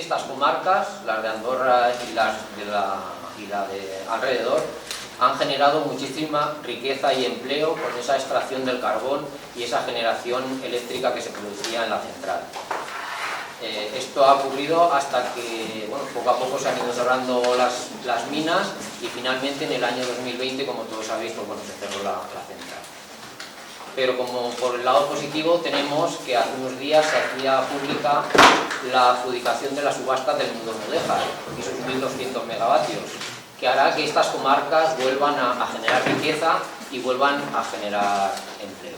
estas comarcas, las de Andorra y la de alrededor, han generado muchísima riqueza y empleo con esa extracción del carbón y esa generación eléctrica que se producía en la central. Esto ha ocurrido hasta que, bueno, poco a poco se han ido cerrando las minas y finalmente en el año 2020, como todos sabéis, pues bueno, se cerró la central. Pero como por el lado positivo tenemos que hace unos días se hacía pública la adjudicación de la subasta del Nudo Mudéjar y sus 1.200 megavatios, que hará que estas comarcas vuelvan a generar riqueza y vuelvan a generar empleo.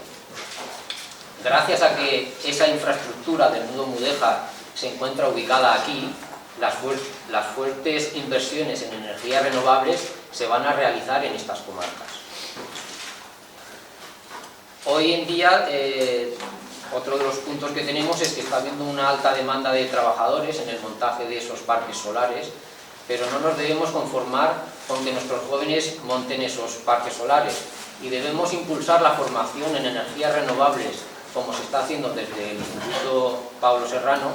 Gracias a que esa infraestructura del Nudo Mudéjar se encuentra ubicada aquí, las fuertes inversiones en energías renovables se van a realizar en estas comarcas. Hoy en día, otro de los puntos que tenemos es que está habiendo una alta demanda de trabajadores en el montaje de esos parques solares, pero no nos debemos conformar con que nuestros jóvenes monten esos parques solares y debemos impulsar la formación en energías renovables, como se está haciendo desde el Instituto Pablo Serrano,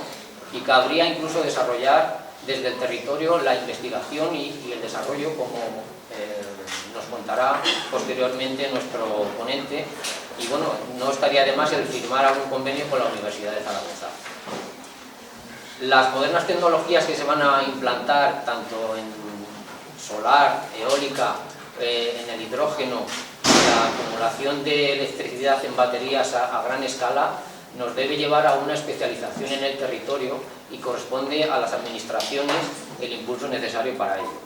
y cabría incluso desarrollar desde el territorio la investigación y el desarrollo, como nos contará posteriormente nuestro ponente. Y bueno, no estaría de más el firmar algún convenio con la Universidad de Zaragoza. Las modernas tecnologías que se van a implantar, tanto en solar, eólica, en el hidrógeno, la acumulación de electricidad en baterías a gran escala, nos debe llevar a una especialización en el territorio y corresponde a las administraciones el impulso necesario para ello.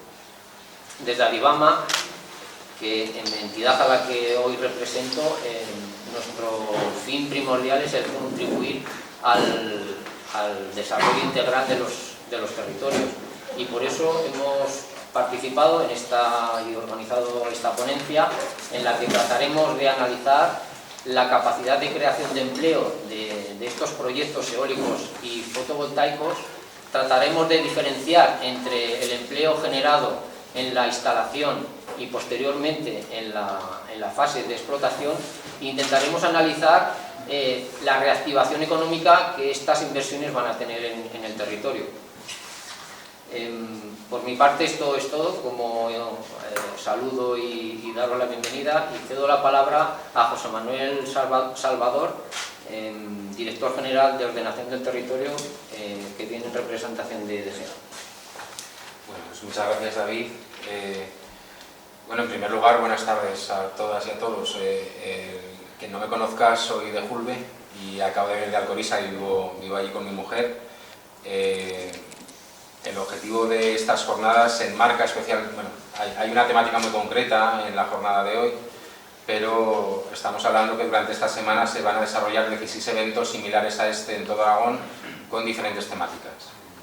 Desde Adibama, que en la entidad a la que hoy represento, nuestro fin primordial es el contribuir al desarrollo integral de los territorios, y por eso hemos participado y organizado esta ponencia en la que trataremos de analizar la capacidad de creación de empleo de estos proyectos eólicos y fotovoltaicos. Trataremos de diferenciar entre el empleo generado en la instalación y posteriormente en la fase de explotación, e intentaremos analizar la reactivación económica que estas inversiones van a tener en el territorio. Por mi parte esto es todo. Como saludo y daros la bienvenida, y cedo la palabra a José Manuel Salvador, director general de Ordenación del Territorio, que viene en representación de DGEA. Bueno, pues muchas gracias, David. Bueno, en primer lugar, buenas tardes a todas y a todos. Quien no me conozca, soy de Julbe y acabo de venir de Alcoriza y vivo allí con mi mujer. El objetivo de estas jornadas se enmarca bueno, hay una temática muy concreta en la jornada de hoy, pero estamos hablando que durante esta semana se van a desarrollar 16 eventos similares a este en todo Aragón, con diferentes temáticas.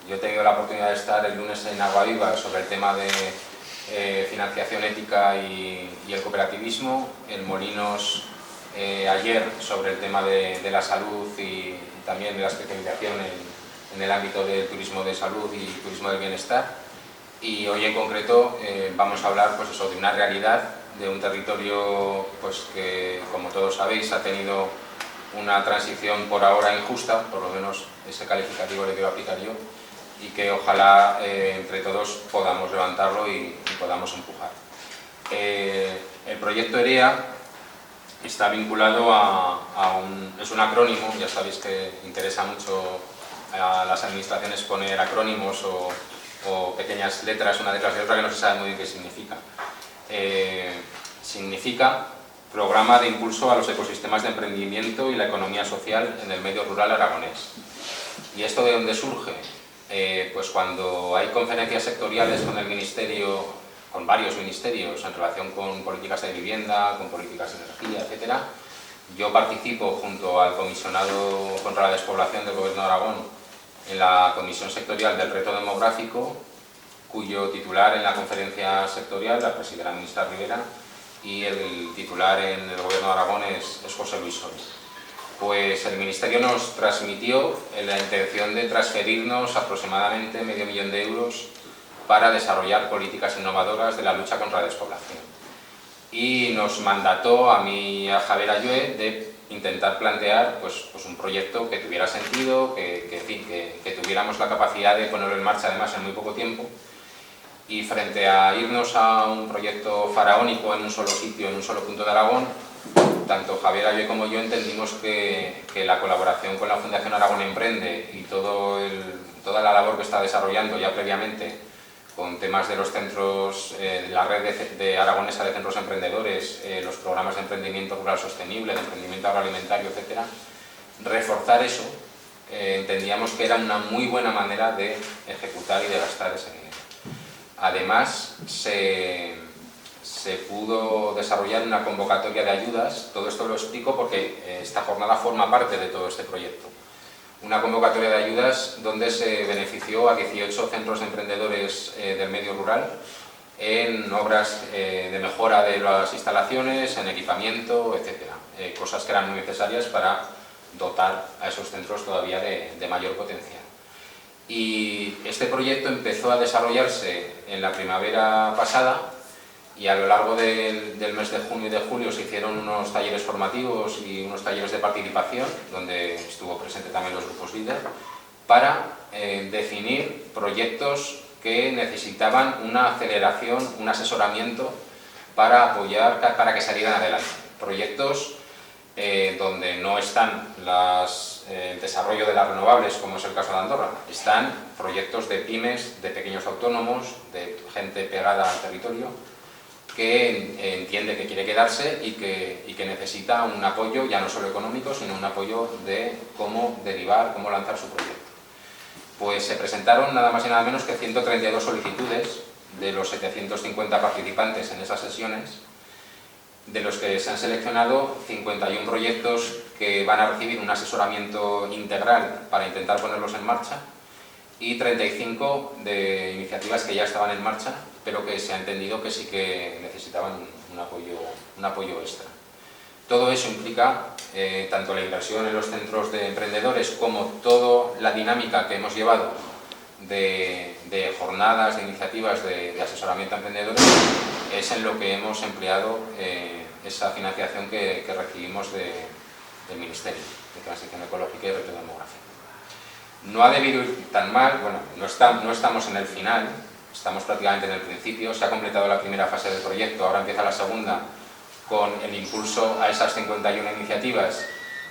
Yo he tenido la oportunidad de estar el lunes en Aguaviva sobre el tema de financiación ética y el cooperativismo, en Molinos ayer sobre el tema de la salud y también de la especialización en el ámbito del turismo de salud y turismo del bienestar, y hoy en concreto vamos a hablar, pues eso, de una realidad de un territorio, pues que, como todos sabéis, ha tenido una transición por ahora injusta, por lo menos ese calificativo le quiero aplicar yo, y que ojalá entre todos podamos levantarlo y podamos empujar. El proyecto EREA está vinculado es un acrónimo. Ya sabéis que interesa mucho a las administraciones poner acrónimos o pequeñas letras, una detrás de otra, que no se sabe muy bien qué significa. Significa Programa de Impulso a los Ecosistemas de Emprendimiento y la Economía Social en el Medio Rural Aragonés. ¿Y esto de dónde surge? Pues cuando hay conferencias sectoriales con el Ministerio, con varios ministerios en relación con políticas de vivienda, con políticas de energía, etc. Yo participo junto al Comisionado contra la Despoblación del Gobierno de Aragón en la Comisión Sectorial del Reto Demográfico, cuyo titular en la conferencia sectorial la preside la ministra Rivera, y el titular en el Gobierno de Aragón es José Luis Soria. Pues el Ministerio nos transmitió la intención de transferirnos aproximadamente medio millón de euros para desarrollar políticas innovadoras de la lucha contra la despoblación. Y nos mandató a mí y a Javier Ayue de intentar plantear pues un proyecto que tuviera sentido, que tuviéramos la capacidad de ponerlo en marcha además en muy poco tiempo. Y frente a irnos a un proyecto faraónico en un solo sitio, en un solo punto de Aragón, tanto Javier Ayo como yo entendimos que la colaboración con la Fundación Aragón Emprende y toda la labor que está desarrollando ya previamente con temas de los centros, la red de aragonesa de centros emprendedores, los programas de emprendimiento rural sostenible, de emprendimiento agroalimentario, etcétera, reforzar eso, entendíamos que era una muy buena manera de ejecutar y de gastar ese dinero. Además, se pudo desarrollar una convocatoria de ayudas. Todo esto lo explico porque esta jornada forma parte de todo este proyecto. Una convocatoria de ayudas donde se benefició a 18 centros de emprendedores del medio rural en obras de mejora de las instalaciones, en equipamiento, etcétera. Cosas que eran muy necesarias para dotar a esos centros todavía de mayor potencial. Y este proyecto empezó a desarrollarse en la primavera pasada y a lo largo del mes de junio y de julio se hicieron unos talleres formativos y unos talleres de participación, donde estuvo presente también los grupos líder, para definir proyectos que necesitaban una aceleración, un asesoramiento para apoyar, para que salieran adelante. Proyectos donde no están el desarrollo de las renovables, como es el caso de Andorra, están proyectos de pymes, de pequeños autónomos, de gente pegada al territorio, que entiende que quiere quedarse y que necesita un apoyo, ya no solo económico, sino un apoyo de cómo derivar, cómo lanzar su proyecto. Pues se presentaron nada más y nada menos que 132 solicitudes de los 750 participantes en esas sesiones, de los que se han seleccionado 51 proyectos que van a recibir un asesoramiento integral para intentar ponerlos en marcha y 35 de iniciativas que ya estaban en marcha, pero que se ha entendido que sí que necesitaban un apoyo extra. Todo eso implica tanto la inversión en los centros de emprendedores como toda la dinámica que hemos llevado de jornadas, de iniciativas de asesoramiento a emprendedores, es en lo que hemos empleado esa financiación que recibimos del Ministerio de Transición Ecológica y Reto Demográfico. No ha debido ir tan mal, bueno, no estamos en el final, estamos prácticamente en el principio, se ha completado la primera fase del proyecto, ahora empieza la segunda con el impulso a esas 51 iniciativas,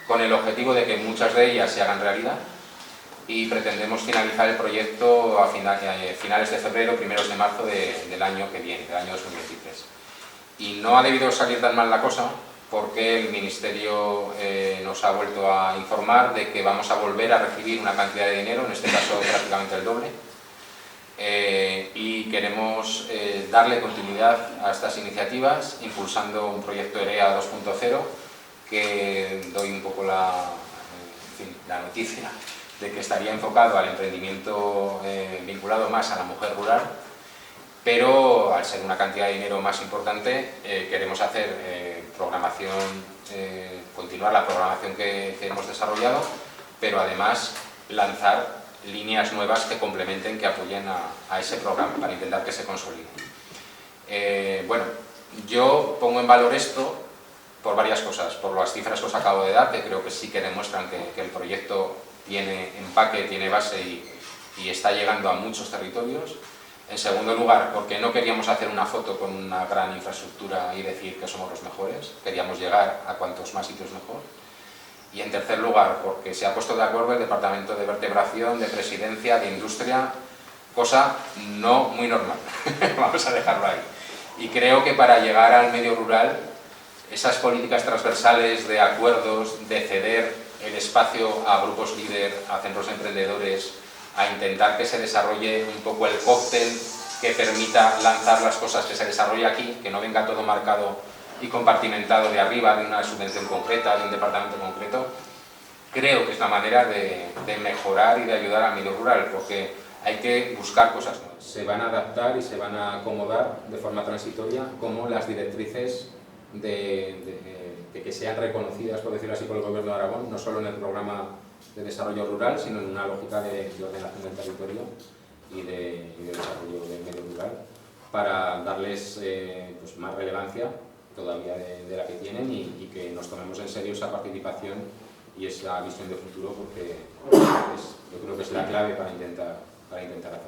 con el objetivo de que muchas de ellas se hagan realidad y pretendemos finalizar el proyecto a finales de febrero, primeros de marzo del año que viene, del año 2023. Y no ha debido salir tan mal la cosa porque el Ministerio nos ha vuelto a informar de que vamos a volver a recibir una cantidad de dinero, en este caso prácticamente el doble, y queremos darle continuidad a estas iniciativas impulsando un proyecto EREA 2.0 que doy un poco la noticia de que estaría enfocado al emprendimiento vinculado más a la mujer rural, pero al ser una cantidad de dinero más importante queremos hacer continuar la programación que hemos desarrollado, pero además lanzar líneas nuevas que complementen, que apoyen a ese programa para intentar que se consolide. Bueno, yo pongo en valor esto por varias cosas, por las cifras que os acabo de dar, que creo que sí que demuestran que el proyecto tiene empaque, tiene base y está llegando a muchos territorios. En segundo lugar, porque no queríamos hacer una foto con una gran infraestructura y decir que somos los mejores, queríamos llegar a cuantos más sitios mejor. Y en tercer lugar, porque se ha puesto de acuerdo el Departamento de Vertebración, de Presidencia, de Industria, cosa no muy normal, vamos a dejarlo ahí. Y creo que para llegar al medio rural, esas políticas transversales de acuerdos, de ceder el espacio a grupos líder, a centros emprendedores, a intentar que se desarrolle un poco el cóctel que permita lanzar las cosas que se desarrolla aquí, que no venga todo marcado y compartimentado de arriba, de una subvención concreta, de un departamento concreto, creo que es la manera de mejorar y de ayudar al medio rural, porque hay que buscar cosas nuevas. Se van a adaptar y se van a acomodar de forma transitoria como las directrices de que sean reconocidas, por decirlo así, por el Gobierno de Aragón, no solo en el programa de desarrollo rural, sino en una lógica de ordenación del territorio y de desarrollo del medio rural, para darles pues más relevancia todavía de la que tienen y que nos nos tomemos en serio esa participación y esa visión de futuro, porque yo creo que es la clave para intentar acertar.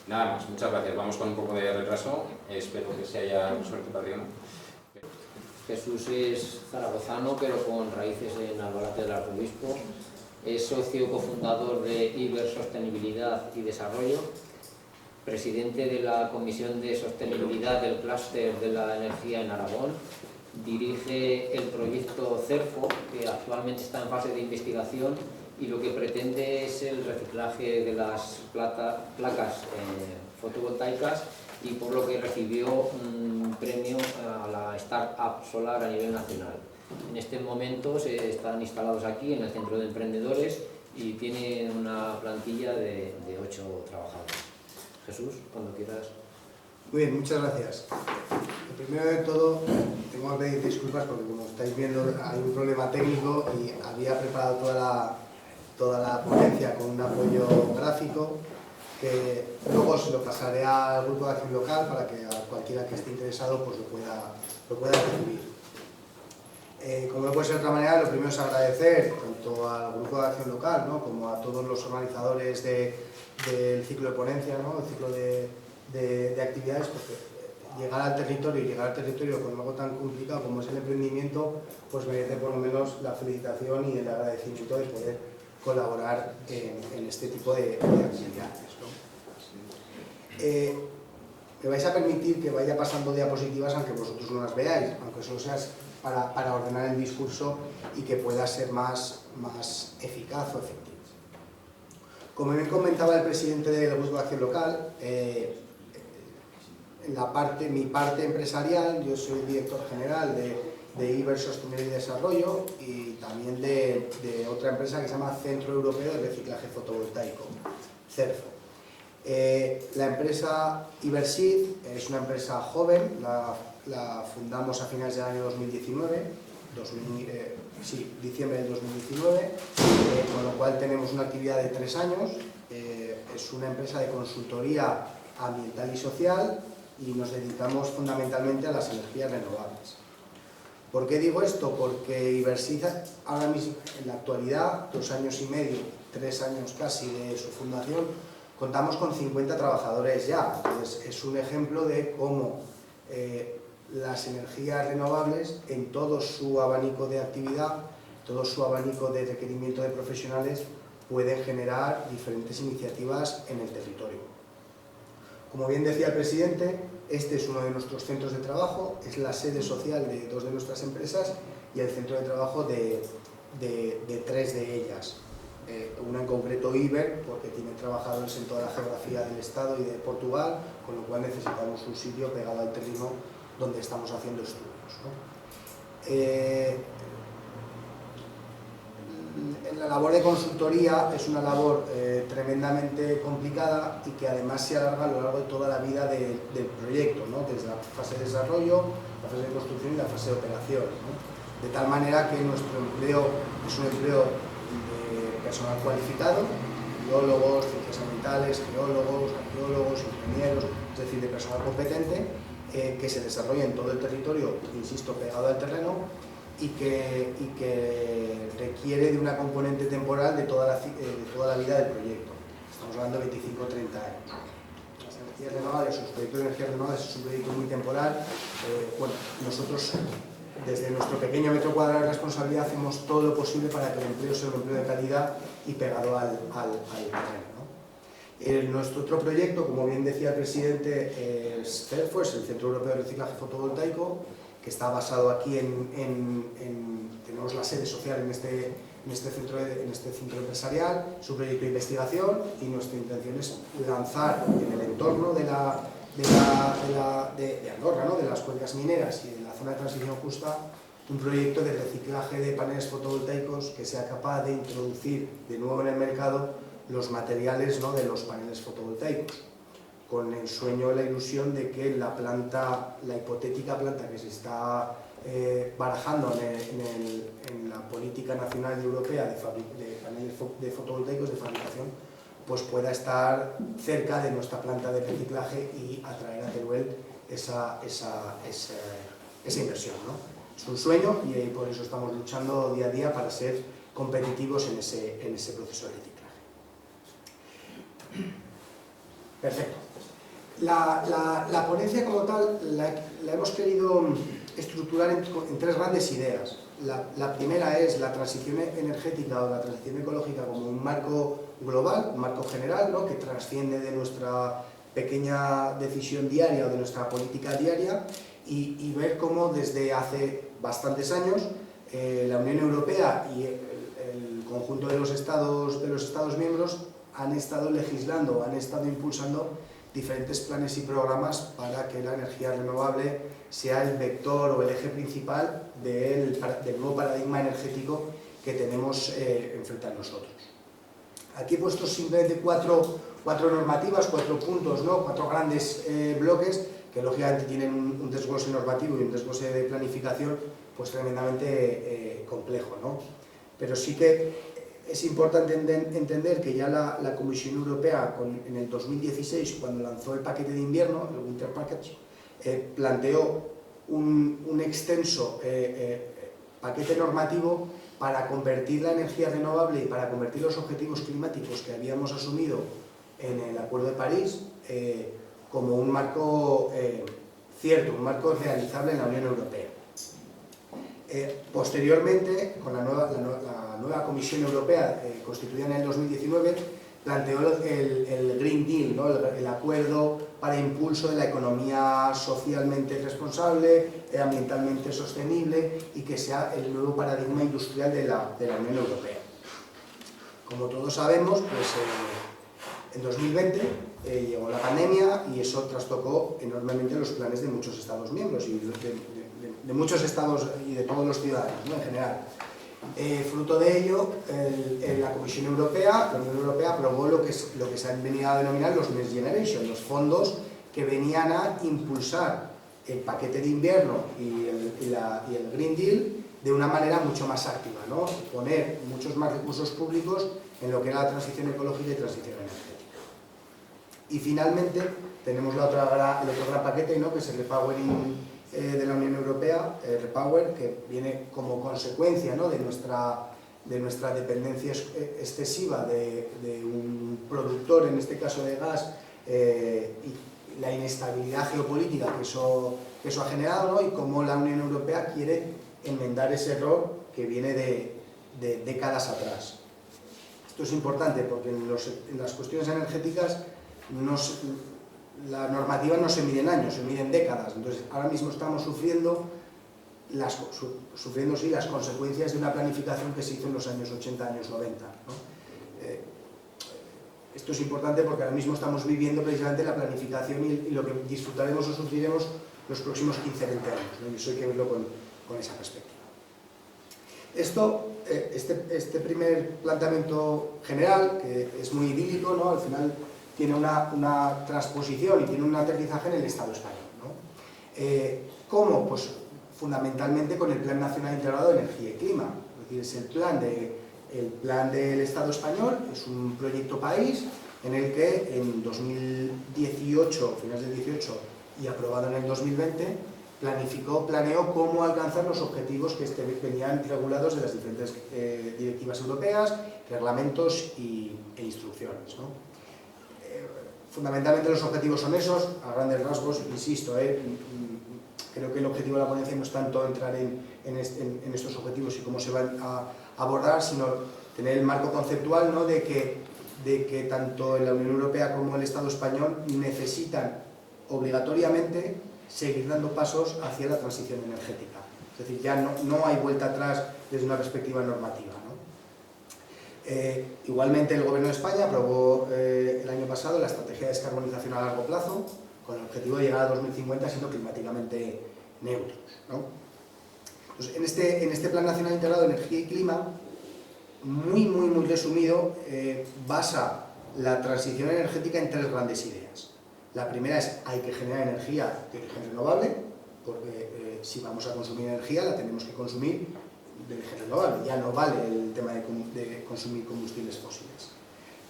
Nada más, muchas gracias. Vamos con un poco de retraso, espero que se haya resuelto, Padrino. Jesús es zaragozano, pero con raíces en Albalate del Arzobispo. Es socio cofundador de Iber Sostenibilidad y Desarrollo, presidente de la Comisión de Sostenibilidad del Clúster de la Energía en Aragón. Dirige el proyecto CERFO, que actualmente está en fase de investigación, y lo que pretende es el reciclaje de las placas fotovoltaicas, y por lo que recibió un premio a la Startup Solar a nivel nacional. En este momento están instalados aquí en el Centro de Emprendedores y tienen una plantilla de 8 trabajadores. Jesús, cuando quieras. Muy bien, muchas gracias. Lo primero de todo, tengo que pedir disculpas porque, como estáis viendo, hay un problema técnico y había preparado toda la ponencia con un apoyo gráfico que luego se lo pasaré al Grupo de Acción Local para que a cualquiera que esté interesado pues lo pueda recibir. Como no puede ser de otra manera, lo primero es agradecer tanto al Grupo de Acción Local, ¿no?, como a todos los organizadores del ciclo de ponencia, ¿no?, el ciclo de actividades, porque llegar al territorio con algo tan complicado como es el emprendimiento, pues merece por lo menos la felicitación y el agradecimiento de poder colaborar en este tipo de actividades, ¿no? Me vais a permitir que vaya pasando diapositivas aunque vosotros no las veáis, aunque solo sea para ordenar el discurso y que pueda ser más eficaz o efectivo. Como bien comentaba el presidente del Grupo de Acción Local, en mi parte empresarial, yo soy director general de Iber Sostenibilidad y Desarrollo y también de otra empresa que se llama Centro Europeo de Reciclaje Fotovoltaico, CERFO. La empresa Iberseed es una empresa joven, la fundamos a finales del año 2019, diciembre del 2019, con lo cual tenemos una actividad de 3 años. Es una empresa de consultoría ambiental y social y nos dedicamos fundamentalmente a las energías renovables. ¿Por qué digo esto? Porque Iberseed ahora mismo, en la actualidad, 2 años y medio, 3 años casi de su fundación, contamos con 50 trabajadores ya. Entonces, es un ejemplo de cómo las energías renovables, en todo su abanico de actividad, todo su abanico de requerimiento de profesionales, pueden generar diferentes iniciativas en el territorio. Como bien decía el presidente, este es uno de nuestros centros de trabajo, es la sede social de 2 de nuestras empresas y el centro de trabajo de 3 de ellas. Una en concreto Iber, porque tiene trabajadores en toda la geografía del Estado y de Portugal, con lo cual necesitamos un sitio pegado al terreno donde estamos haciendo estudios, ¿no? La labor de consultoría es una labor tremendamente complicada y que además se alarga a lo largo de toda la vida del proyecto, ¿no?, desde la fase de desarrollo, la fase de construcción y la fase de operación, ¿no? De tal manera que nuestro empleo es un empleo de personal cualificado, biólogos, ciencias ambientales, geólogos, arqueólogos, ingenieros, es decir, de personal competente que se desarrolla en todo el territorio, insisto, pegado al terreno, y que requiere de una componente temporal de toda la vida del proyecto. Estamos hablando de 25 o 30 años. Las energías renovables, los proyectos de energías renovables es un proyecto muy temporal. Bueno, nosotros, desde nuestro pequeño metro cuadrado de responsabilidad, hacemos todo lo posible para que el empleo sea un empleo de calidad y pegado al terreno, ¿no? Nuestro otro proyecto, como bien decía el presidente, es CERFO, es el Centro Europeo de Reciclaje Fotovoltaico, que está basado aquí tenemos la sede social en este centro empresarial, es un proyecto de investigación y nuestra intención es lanzar en el entorno de Andorra, ¿no?, de las cuencas mineras y de la zona de transición justa, un proyecto de reciclaje de paneles fotovoltaicos que sea capaz de introducir de nuevo en el mercado los materiales, ¿no?, de los paneles fotovoltaicos, con el sueño y la ilusión de que la hipotética planta que se está barajando en la política nacional y europea de paneles fotovoltaicos de fabricación, pues pueda estar cerca de nuestra planta de reciclaje y atraer a Teruel esa inversión, ¿no? Es un sueño y por eso estamos luchando día a día para ser competitivos en ese proceso de reciclaje. Perfecto. La ponencia como tal la hemos querido estructurar en tres grandes ideas. La primera es la transición energética o la transición ecológica como un marco global, un marco general, ¿no?, que trasciende de nuestra pequeña decisión diaria o de nuestra política diaria y ver cómo desde hace bastantes años la Unión Europea y el conjunto de los Estados miembros han estado legislando, han estado impulsando diferentes planes y programas para que la energía renovable sea el vector o el eje principal del nuevo paradigma energético que tenemos enfrente a nosotros. Aquí he puesto simplemente cuatro normativas, 4 puntos, ¿no?, 4 grandes bloques que lógicamente tienen un desglose normativo y un desglose de planificación pues tremendamente complejo, ¿no? Pero sí que es importante entender que ya la Comisión Europea en el 2016, cuando lanzó el paquete de invierno, el Winter Package, planteó un extenso paquete normativo para convertir la energía renovable y para convertir los objetivos climáticos que habíamos asumido en el Acuerdo de París como un marco cierto, un marco realizable en la Unión Europea. Posteriormente, con la nueva Comisión Europea constituida en el 2019, planteó el Green Deal, ¿no?, el acuerdo para impulso de la economía socialmente responsable, ambientalmente sostenible y que sea el nuevo paradigma industrial de la Unión Europea. Como todos sabemos, pues en 2020 llegó la pandemia y eso trastocó enormemente los planes de muchos Estados miembros y de muchos Estados y de todos los ciudadanos, ¿no?, en general. Fruto de ello, la Comisión Europea, la Unión Europea aprobó lo que se han venido a denominar los Next Generation, los fondos que venían a impulsar el paquete de invierno y el Green Deal de una manera mucho más activa, ¿no?, poner muchos más recursos públicos en lo que era la transición ecológica y transición energética. Y finalmente tenemos el otro gran paquete, ¿no?, que es el Repowering de la Unión Europea, Repower, que viene como consecuencia, ¿no?, de nuestra dependencia excesiva de un productor, en este caso de gas, y la inestabilidad geopolítica que eso ha generado, ¿no?, y cómo la Unión Europea quiere enmendar ese error que viene de décadas atrás. Esto es importante porque en las cuestiones energéticas la normativa no se mide en años, se mide en décadas. Entonces, ahora mismo estamos sufriendo sí, las consecuencias de una planificación que se hizo en los años 80, años 90, ¿no? Esto es importante porque ahora mismo estamos viviendo precisamente la planificación y lo que disfrutaremos o sufriremos los próximos 15, 20 años, ¿no? Y eso hay que verlo con esa perspectiva. Este primer planteamiento general, que es muy idílico, ¿no?, al final tiene una transposición y tiene un aterrizaje en el Estado español, ¿no? ¿Cómo? Pues fundamentalmente con el Plan Nacional Integrado de Energía y Clima. Es decir, es el plan del Estado español, es un proyecto país en el que en 2018, finales del 18 y aprobado en el 2020, planeó cómo alcanzar los objetivos que venían regulados de las diferentes directivas europeas, reglamentos e instrucciones, ¿no? Fundamentalmente los objetivos son esos, a grandes rasgos, insisto, creo que el objetivo de la ponencia no es tanto entrar en estos objetivos y cómo se van a abordar, sino tener el marco conceptual, ¿no?, de que tanto la Unión Europea como el Estado español necesitan obligatoriamente seguir dando pasos hacia la transición energética. Es decir, ya no hay vuelta atrás desde una perspectiva normativa, ¿no? Igualmente el Gobierno de España aprobó el año pasado la Estrategia de Descarbonización a largo plazo con el objetivo de llegar a 2050 siendo climáticamente neutros, ¿no? Entonces, en este Plan Nacional Integrado de Energía y Clima, muy resumido, basa la transición energética en 3 grandes ideas. La primera es hay que generar energía de origen renovable, porque si vamos a consumir energía la tenemos que consumir de origen renovable, ya no vale el tema de consumir combustibles fósiles.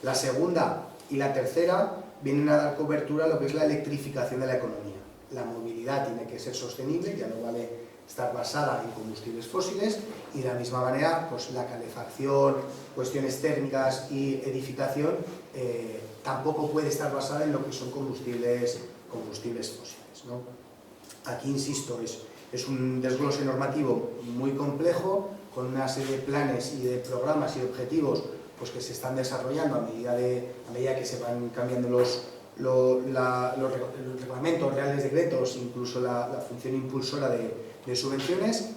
La segunda y la tercera vienen a dar cobertura a lo que es la electrificación de la economía. La movilidad tiene que ser sostenible, ya no vale estar basada en combustibles fósiles, y de la misma manera pues la calefacción, cuestiones térmicas y edificación tampoco puede estar basada en lo que son combustibles fósiles, ¿no? Aquí, insisto, es un desglose normativo muy complejo, con una serie de planes y de programas y de objetivos pues, que se están desarrollando a medida que se van cambiando los reglamentos, reales decretos, incluso la función impulsora de subvenciones.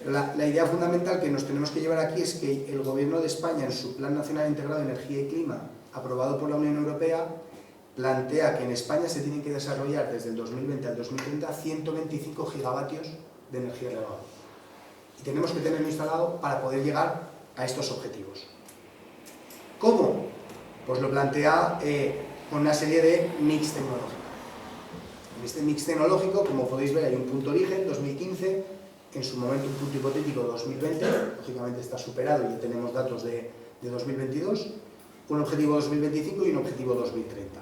La idea fundamental que nos tenemos que llevar aquí es que el Gobierno de España, en su Plan Nacional Integrado de Energía y Clima, aprobado por la Unión Europea, plantea que en España se tienen que desarrollar desde el 2020 al 2030 125 gigavatios de energía renovable. Y tenemos que tenerlo instalado para poder llegar a estos objetivos. ¿Cómo? Pues lo plantea con una serie de mix tecnológico. En este mix tecnológico, como podéis ver, hay un punto origen, 2015, en su momento un punto hipotético, 2020, lógicamente está superado y ya tenemos datos de 2022, un objetivo 2025 y un objetivo 2030.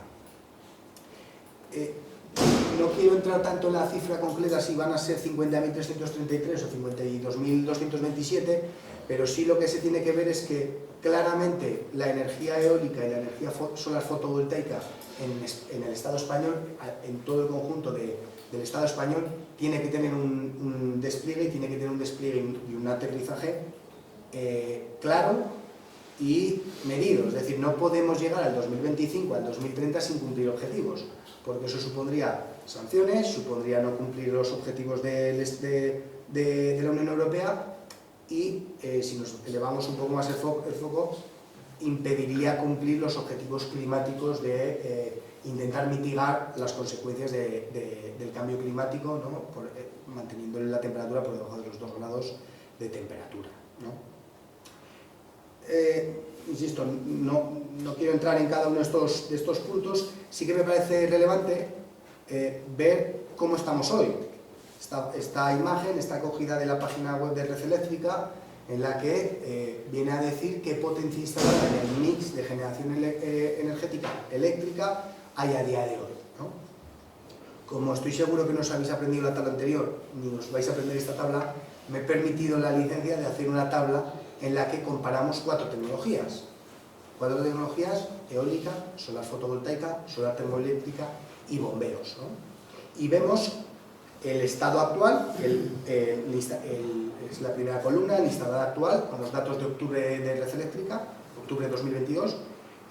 No quiero entrar tanto en la cifra concreta si van a ser 50.333 o 52.227, pero sí lo que se tiene que ver es que claramente la energía eólica y la energía solar fotovoltaica en el Estado español, en todo el conjunto del Estado español, tiene que tener un despliegue, y un aterrizaje claro y medido. Es decir, no podemos llegar al 2025, al 2030 sin cumplir objetivos, porque eso supondría sanciones, supondría no cumplir los objetivos de la Unión Europea y, si nos elevamos un poco más el foco, impediría cumplir los objetivos climáticos de intentar mitigar las consecuencias del cambio climático, ¿no? Manteniendo la temperatura por debajo de los 2 grados de temperatura, ¿no? Insisto, no quiero entrar en cada uno de estos puntos. Sí que me parece relevante ver cómo estamos hoy. Esta imagen está cogida de la página web de Red Eléctrica, en la que viene a decir qué potencia instalada en el mix de generación energética eléctrica hay a día de hoy, ¿no? Como estoy seguro que no os habéis aprendido la tabla anterior, ni os vais a aprender esta tabla, me he permitido la licencia de hacer una tabla en la que comparamos 4 tecnologías. 4 tecnologías: eólica, solar fotovoltaica, solar termoeléctrica y bombeos, ¿no? Y vemos el estado actual, es la primera columna, el instalado actual, con los datos de octubre de Red Eléctrica, octubre de 2022,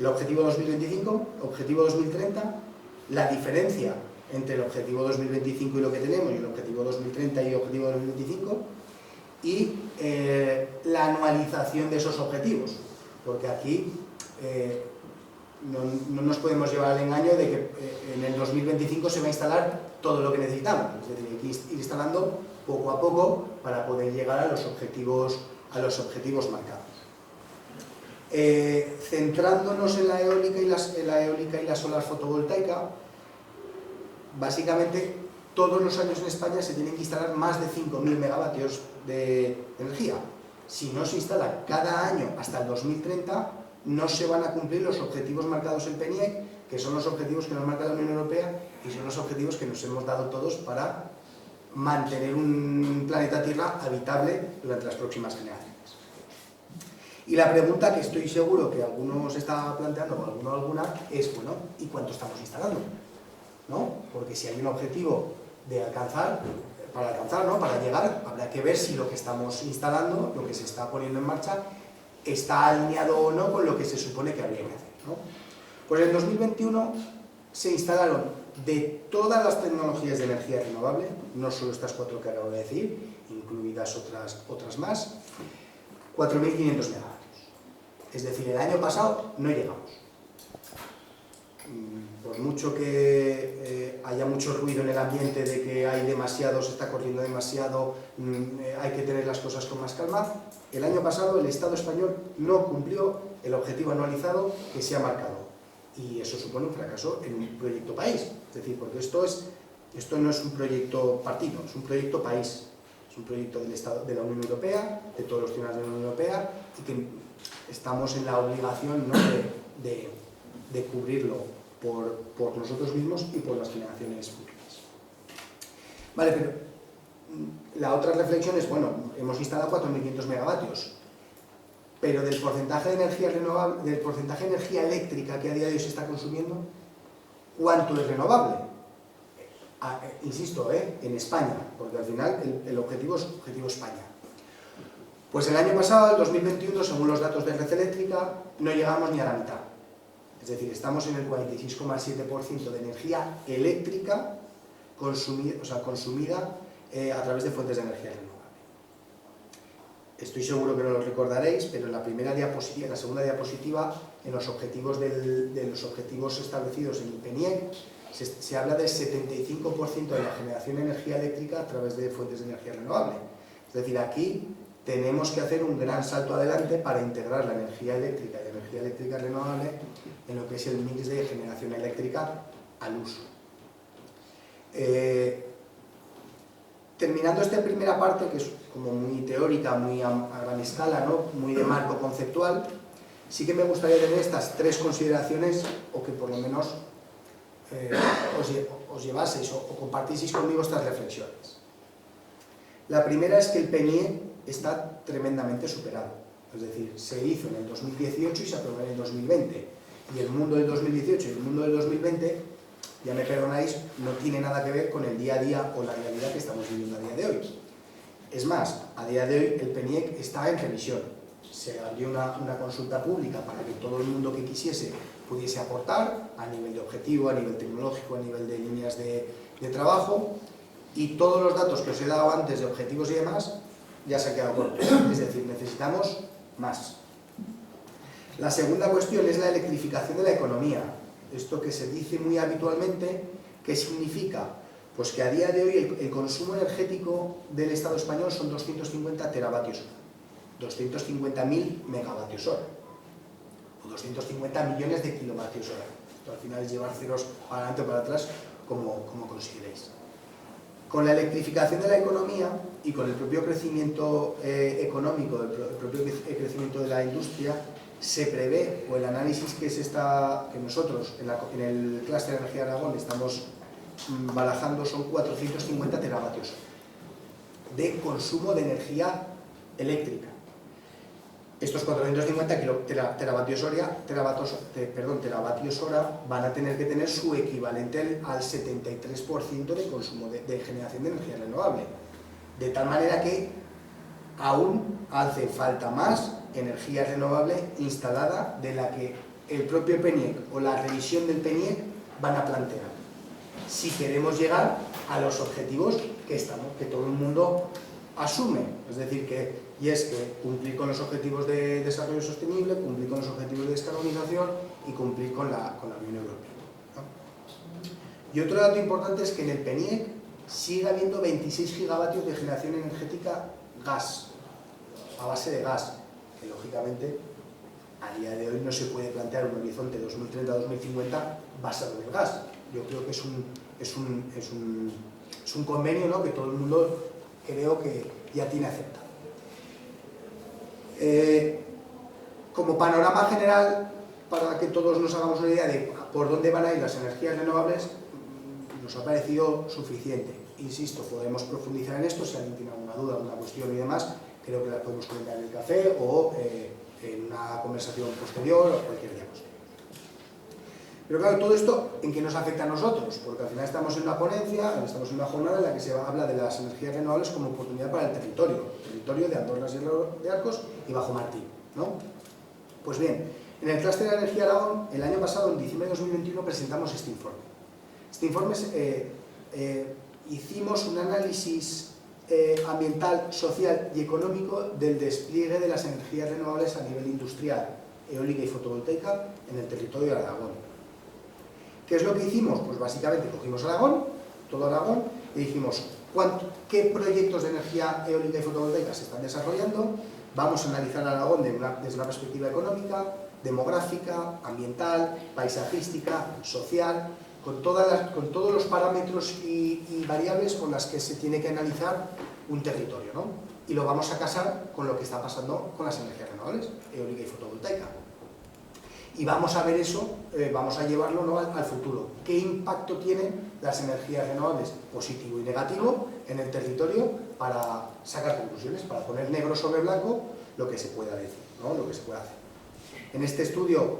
el objetivo 2025, objetivo 2030, la diferencia entre el objetivo 2025 y lo que tenemos, y el objetivo 2030 y el objetivo 2025, y la anualización de esos objetivos, porque aquí no nos podemos llevar al engaño de que en el 2025 se va a instalar todo lo que necesitamos, es decir, hay que ir instalando poco a poco para poder llegar a los objetivos marcados. Centrándonos en la eólica y la solar fotovoltaica, básicamente todos los años en España se tienen que instalar más de 5.000 megavatios de energía. Si no se instala cada año hasta el 2030, no se van a cumplir los objetivos marcados en PNIEC, que son los objetivos que nos marca la Unión Europea y son los objetivos que nos hemos dado todos para mantener un planeta Tierra habitable durante las próximas generaciones. Y la pregunta que estoy seguro que alguno se está planteando, o alguna, es, bueno, ¿y cuánto estamos instalando? ¿No? Porque si hay un objetivo para llegar, habrá que ver si lo que estamos instalando, lo que se está poniendo en marcha, está alineado o no con lo que se supone que habría que hacer, ¿no? Pues en 2021 se instalaron, de todas las tecnologías de energía renovable, no solo estas 4 que acabo de decir, incluidas otras más, 4.500 megavatios. Es decir, el año pasado no llegamos. Por mucho que haya mucho ruido en el ambiente de que hay demasiado, se está corriendo demasiado, hay que tener las cosas con más calma, el año pasado el Estado español no cumplió el objetivo anualizado que se ha marcado. Y eso supone un fracaso en un proyecto país. Es decir, porque esto no es un proyecto partido, es un proyecto país. Es un proyecto del Estado, de la Unión Europea, de todos los ciudadanos de la Unión Europea, y que estamos en la obligación, ¿no?, de cubrirlo por nosotros mismos y por las generaciones futuras. Vale, pero La otra reflexión es, bueno, hemos instalado 4.500 megavatios, pero del porcentaje de energía renovable, del porcentaje de energía eléctrica que a día de hoy se está consumiendo, ¿cuánto es renovable? Insisto, en España, porque al final el objetivo es objetivo España. Pues el año pasado, el 2021, según los datos de Red Eléctrica, no llegamos ni a la mitad. Es decir, estamos en el 46,7% de energía eléctrica consumida a través de fuentes de energía renovable. Estoy seguro que no lo recordaréis, pero en la primera diapositiva, en la segunda diapositiva, en los objetivos de los objetivos establecidos en el PNIEC, se habla del 75% de la generación de energía eléctrica a través de fuentes de energía renovable. Es decir, aquí tenemos que hacer un gran salto adelante para integrar la energía eléctrica y la energía eléctrica renovable en lo que es el mix de generación eléctrica al uso. Terminando esta primera parte, que es como muy teórica, muy a gran escala, ¿no? Muy de marco conceptual, sí que me gustaría tener estas tres consideraciones, o que por lo menos os llevaseis o compartieseis conmigo estas reflexiones. La primera es que el PNIE está tremendamente superado, es decir, se hizo en el 2018 y se aprobó en el 2020, y el mundo del 2018 y el mundo del 2020, ya me perdonáis, no tiene nada que ver con el día a día o la realidad que estamos viviendo a día de hoy. Es más, a día de hoy el PNIEC está en revisión. Se abrió una consulta pública para que todo el mundo que quisiese pudiese aportar a nivel de objetivo, a nivel tecnológico, a nivel de líneas de trabajo, y todos los datos que os he dado antes de objetivos y demás ya se han quedado cortos. Es decir, necesitamos más. La segunda cuestión es la electrificación de la economía. Esto que se dice muy habitualmente, ¿qué significa? Pues que a día de hoy el consumo energético del Estado español son 250 teravatios hora, 250.000 megavatios hora, o 250 millones de kilovatios hora. Esto al final es llevar ceros para adelante o para atrás, como consideréis. Con la electrificación de la economía y con el propio crecimiento económico, el propio crecimiento de la industria, se prevé, o el análisis que nosotros en el clúster de energía de Aragón estamos barajando, son 450 teravatios de consumo de energía eléctrica. Estos 450 teravatios hora van a tener que tener su equivalente al 73% de consumo de generación de energía renovable. De tal manera que aún hace falta más energía renovable instalada de la que el propio PNIEC o la revisión del PNIEC van a plantear, si queremos llegar a los objetivos que todo el mundo asume, es decir, y es que cumplir con los objetivos de desarrollo sostenible, cumplir con los objetivos de descarbonización y cumplir con la Unión Europea, ¿no? Y otro dato importante es que en el PNIEC sigue habiendo 26 gigavatios de generación energética gas, a base de gas, que lógicamente a día de hoy no se puede plantear un horizonte 2030-2050 basado en el gas. Yo creo que es un convenio, ¿no?, que todo el mundo creo que ya tiene aceptado. Como panorama general, para que todos nos hagamos una idea de por dónde van a ir las energías renovables, nos ha parecido suficiente. Insisto, podemos profundizar en esto, si alguien tiene alguna duda, alguna cuestión y demás, creo que las podemos comentar en el café o en una conversación posterior o cualquier diapositiva. Pero claro, todo esto, ¿en qué nos afecta a nosotros? Porque al final estamos en una ponencia, estamos en una jornada en la que se habla de las energías renovables como oportunidad para el territorio de Andorra de Arcos y Bajo Martín, ¿no? Pues bien, en el clúster de energía Aragón, el año pasado, en diciembre de 2021, presentamos este informe. Este informe hicimos un análisis ambiental, social y económico del despliegue de las energías renovables a nivel industrial, eólica y fotovoltaica en el territorio de Aragón. ¿Qué es lo que hicimos? Pues básicamente cogimos Aragón, todo Aragón, y dijimos qué proyectos de energía eólica y fotovoltaica se están desarrollando. Vamos a analizar Aragón desde una perspectiva económica, demográfica, ambiental, paisajística, social, con todos los parámetros y variables con las que se tiene que analizar un territorio, ¿no? Y lo vamos a casar con lo que está pasando con las energías renovables, eólica y fotovoltaica. Y vamos a ver eso, vamos a llevarlo, ¿no?, al futuro. ¿Qué impacto tienen las energías renovables, positivo y negativo, en el territorio, para sacar conclusiones, para poner negro sobre blanco lo que se pueda decir, ¿no?, lo que se pueda hacer? En este estudio,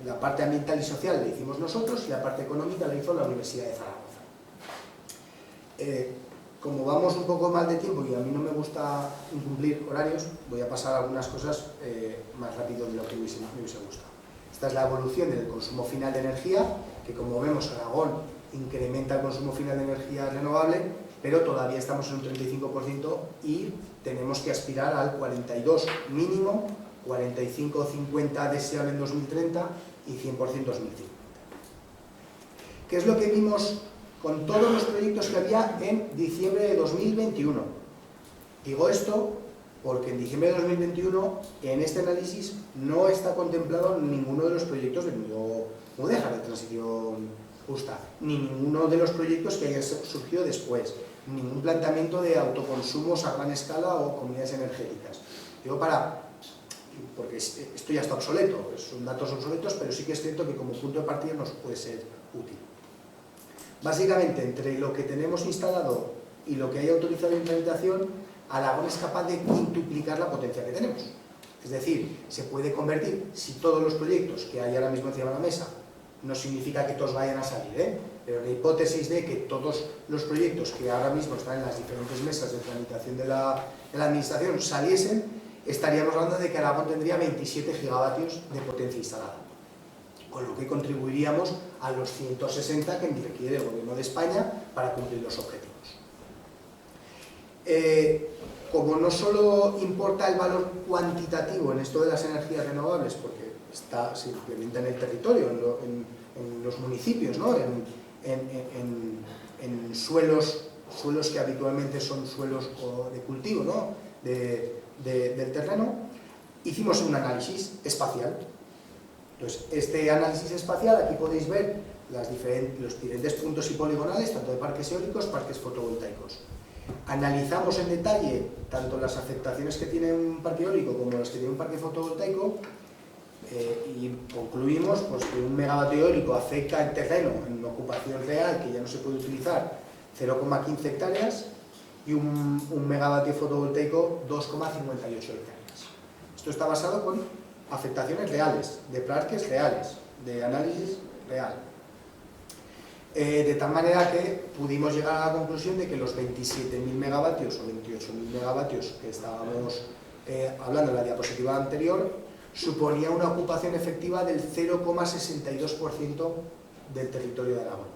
la parte ambiental y social la hicimos nosotros y la parte económica la hizo la Universidad de Zaragoza. Como vamos un poco mal de tiempo y a mí no me gusta incumplir horarios, voy a pasar algunas cosas más rápido de lo que me hubiese gustado. Esta es la evolución del consumo final de energía, que como vemos Aragón incrementa el consumo final de energía renovable, pero todavía estamos en un 35% y tenemos que aspirar al 42 mínimo, 45 o 50 deseable en 2030 y 100% 2050. ¿Qué es lo que vimos con todos los proyectos que había en diciembre de 2021? Digo esto porque en diciembre de 2021 en este análisis no está contemplado ninguno de los proyectos de Mudéjar de transición justa, ni ninguno de los proyectos que hayan surgido después, ningún planteamiento de autoconsumos a gran escala o comunidades energéticas. Digo porque esto ya está obsoleto, son datos obsoletos, pero sí que es cierto que como punto de partida nos puede ser útil. Básicamente, entre lo que tenemos instalado y lo que hay autorizado en implementación, Aragón es capaz de quintuplicar la potencia que tenemos. Es decir, se puede convertir, si todos los proyectos que hay ahora mismo encima de la mesa, no significa que todos vayan a salir, pero la hipótesis de que todos los proyectos que ahora mismo están en las diferentes mesas de tramitación de la administración saliesen, estaríamos hablando de que Aragón tendría 27 gigavatios de potencia instalada, con lo que contribuiríamos a los 160 que requiere el Gobierno de España para cumplir los objetivos. Como no solo importa el valor cuantitativo en esto de las energías renovables, porque se implementa en el territorio, en los municipios, ¿no?, en suelos que habitualmente son suelos de cultivo, ¿no?, del terreno, hicimos un análisis espacial. Entonces, este análisis espacial, aquí podéis ver los diferentes puntos y poligonales, tanto de parques eólicos, parques fotovoltaicos. Analizamos en detalle tanto las afectaciones que tiene un parque eólico como las que tiene un parque fotovoltaico y concluimos pues, que un megavatio eólico afecta el terreno en ocupación real, que ya no se puede utilizar, 0,15 hectáreas, y un megavatio fotovoltaico 2,58 hectáreas. Esto está basado con afectaciones reales, de parques reales, de análisis real. De tal manera que pudimos llegar a la conclusión de que los 27.000 megavatios o 28.000 megavatios que estábamos hablando en la diapositiva anterior suponía una ocupación efectiva del 0,62% del territorio de Aragón.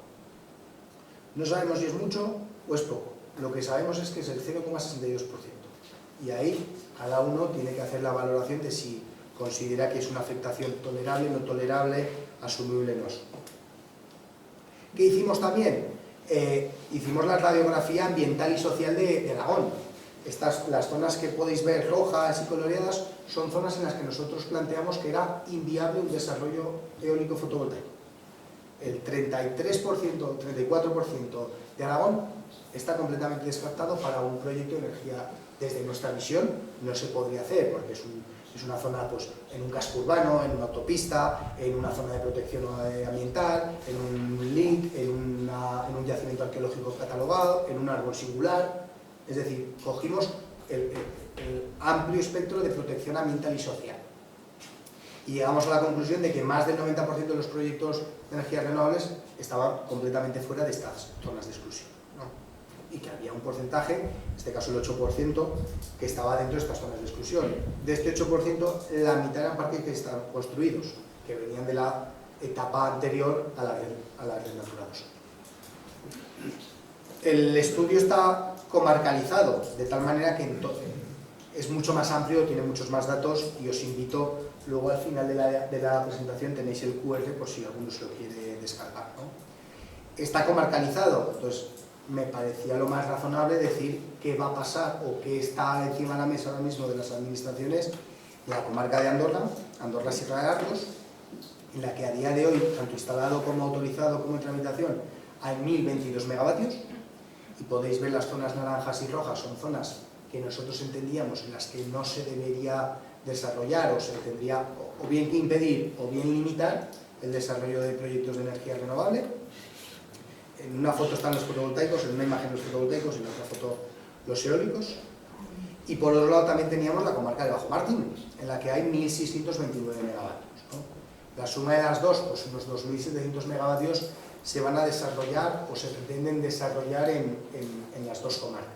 No sabemos si es mucho o es poco. Lo que sabemos es que es el 0,62%. Y ahí cada uno tiene que hacer la valoración de si considera que es una afectación tolerable, no tolerable, asumible, no asumible. ¿Qué hicimos también? Hicimos la radiografía ambiental y social de Aragón. Las zonas que podéis ver rojas y coloreadas son zonas en las que nosotros planteamos que era inviable un desarrollo eólico fotovoltaico. El 33%, 34% de Aragón está completamente descartado para un proyecto de energía. Desde nuestra visión no se podría hacer porque es una zona pues, en un casco urbano, en una autopista, en una zona de protección ambiental, en un link, en un yacimiento arqueológico catalogado, en un árbol singular. Es decir, cogimos el amplio espectro de protección ambiental y social. Y llegamos a la conclusión de que más del 90% de los proyectos de energías renovables estaban completamente fuera de estas zonas de exclusión, ¿no? Y que había un porcentaje, en este caso el 8%, que estaba dentro de estas zonas de exclusión. De este 8%, la mitad eran parques que estaban construidos, que venían de la etapa anterior a la red Natura 2000. El estudio está comarcalizado, de tal manera que es mucho más amplio, tiene muchos más datos y os invito, luego al final de la presentación tenéis el QR por si alguno se lo quiere descargar, ¿no? Está comarcalizado, entonces me parecía lo más razonable decir qué va a pasar o qué está encima de la mesa ahora mismo de las administraciones de la comarca de Andorra Sierra de Arcos, en la que a día de hoy, tanto instalado como autorizado como en tramitación, hay 1022 megavatios, y podéis ver las zonas naranjas y rojas, son zonas que nosotros entendíamos en las que no se debería desarrollar o se tendría o bien que impedir o bien limitar el desarrollo de proyectos de energía renovable. En una foto están los fotovoltaicos, en una imagen los fotovoltaicos y en otra foto los eólicos. Y por otro lado también teníamos la comarca de Bajo Martín, en la que hay 1.629 megavatios, ¿no? La suma de las dos, pues unos 2.700 megavatios se van a desarrollar o se pretenden desarrollar en las dos comarcas.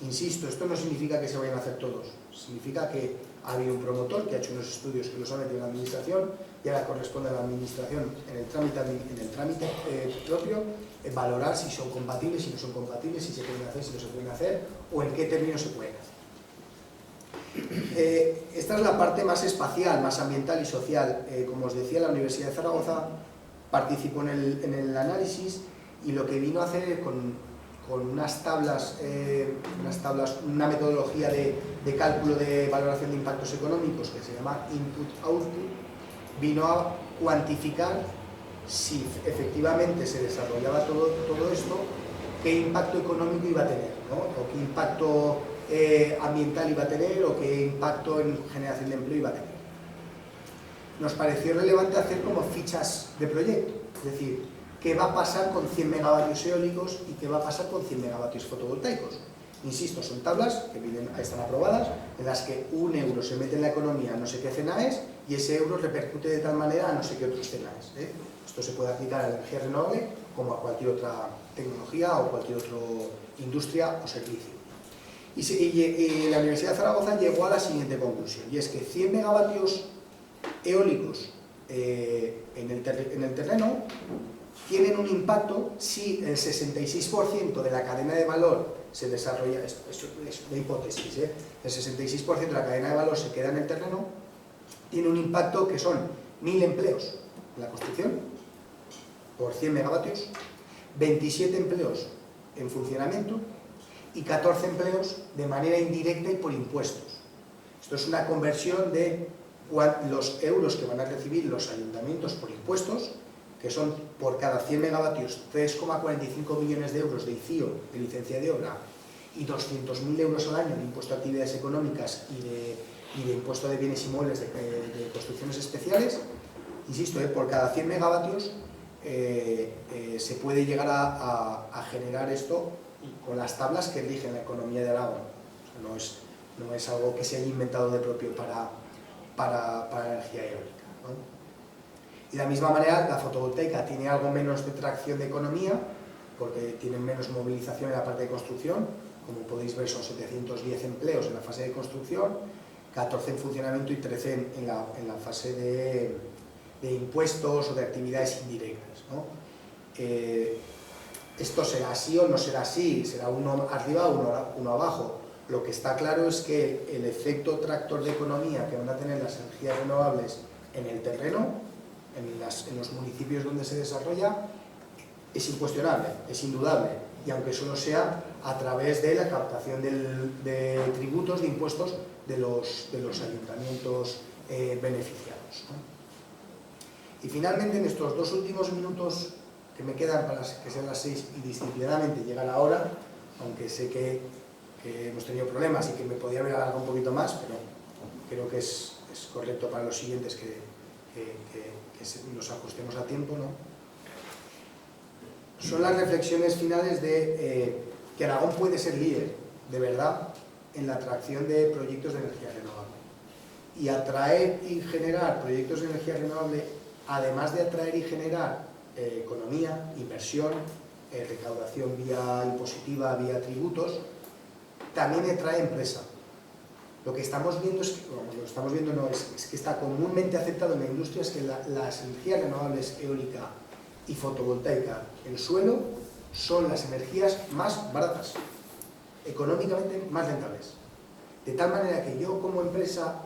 Insisto, esto no significa que se vayan a hacer todos, significa que ha habido un promotor que ha hecho unos estudios que los ha metido en la administración y ahora corresponde a la administración en el trámite propio valorar si son compatibles, si no son compatibles, si se pueden hacer, si no se pueden hacer o en qué términos se pueden hacer. Esta es la parte más espacial, más ambiental y social. Como os decía, la Universidad de Zaragoza participó en el análisis y lo que vino a hacer con unas tablas, una metodología de cálculo de valoración de impactos económicos que se llama Input-Output, vino a cuantificar si efectivamente se desarrollaba todo esto, qué impacto económico iba a tener, ¿no? O qué impacto ambiental iba a tener o qué impacto en generación de empleo iba a tener. Nos pareció relevante hacer como fichas de proyecto, es decir, qué va a pasar con 100 megavatios eólicos y qué va a pasar con 100 megavatios fotovoltaicos. Insisto, son tablas que están aprobadas, en las que un euro se mete en la economía a no sé qué CNAES y ese euro repercute de tal manera a no sé qué otros CNAES, ¿eh? Esto se puede aplicar a la energía renovable como a cualquier otra tecnología o cualquier otra industria o servicio. Y la Universidad de Zaragoza llegó a la siguiente conclusión, y es que 100 megavatios eólicos en el terreno tienen un impacto si el 66% de la cadena de valor se desarrolla, es una hipótesis, el 66% de la cadena de valor se queda en el terreno, tiene un impacto que son 1.000 empleos en la construcción por 100 megavatios, 27 empleos en funcionamiento y 14 empleos de manera indirecta y por impuestos. Esto es una conversión de los euros que van a recibir los ayuntamientos por impuestos, que son por cada 100 megavatios 3,45 millones de euros de ICIO, de licencia de obra, y 200.000 euros al año de impuesto a actividades económicas y de impuesto de bienes inmuebles de construcciones especiales. Insisto, por cada 100 megavatios se puede llegar a generar esto con las tablas que rigen la economía de Aragón. O sea, no es algo que se haya inventado de propio para la energía eólica, ¿no? Y de la misma manera, la fotovoltaica tiene algo menos de tracción de economía, porque tienen menos movilización en la parte de construcción. Como podéis ver, son 710 empleos en la fase de construcción, 14 en funcionamiento y 13 en la fase de impuestos o de actividades indirectas, ¿no? Esto será así o no será así, será uno arriba o uno abajo. Lo que está claro es que el efecto tractor de economía que van a tener las energías renovables en el terreno, en los municipios donde se desarrolla, es incuestionable, es indudable, y aunque solo sea a través de la captación de tributos, de impuestos de los ayuntamientos beneficiados, ¿no? Y finalmente, en estos dos últimos minutos que me quedan para que sean las 6 y disciplinadamente llega la hora, aunque sé que hemos tenido problemas y que me podía haber alargado un poquito más, pero creo que es correcto para los siguientes que nos ajustemos a tiempo, ¿no? Son las reflexiones finales de que Aragón puede ser líder, de verdad, en la atracción de proyectos de energía renovable. Y atraer y generar proyectos de energía renovable, además de atraer y generar economía, inversión, recaudación vía impositiva, vía tributos, también atrae empresa. Lo que estamos viendo es que está comúnmente aceptado en la industria es que las energías renovables eólica y fotovoltaica, el suelo, son las energías más baratas, económicamente más rentables. De tal manera que yo como empresa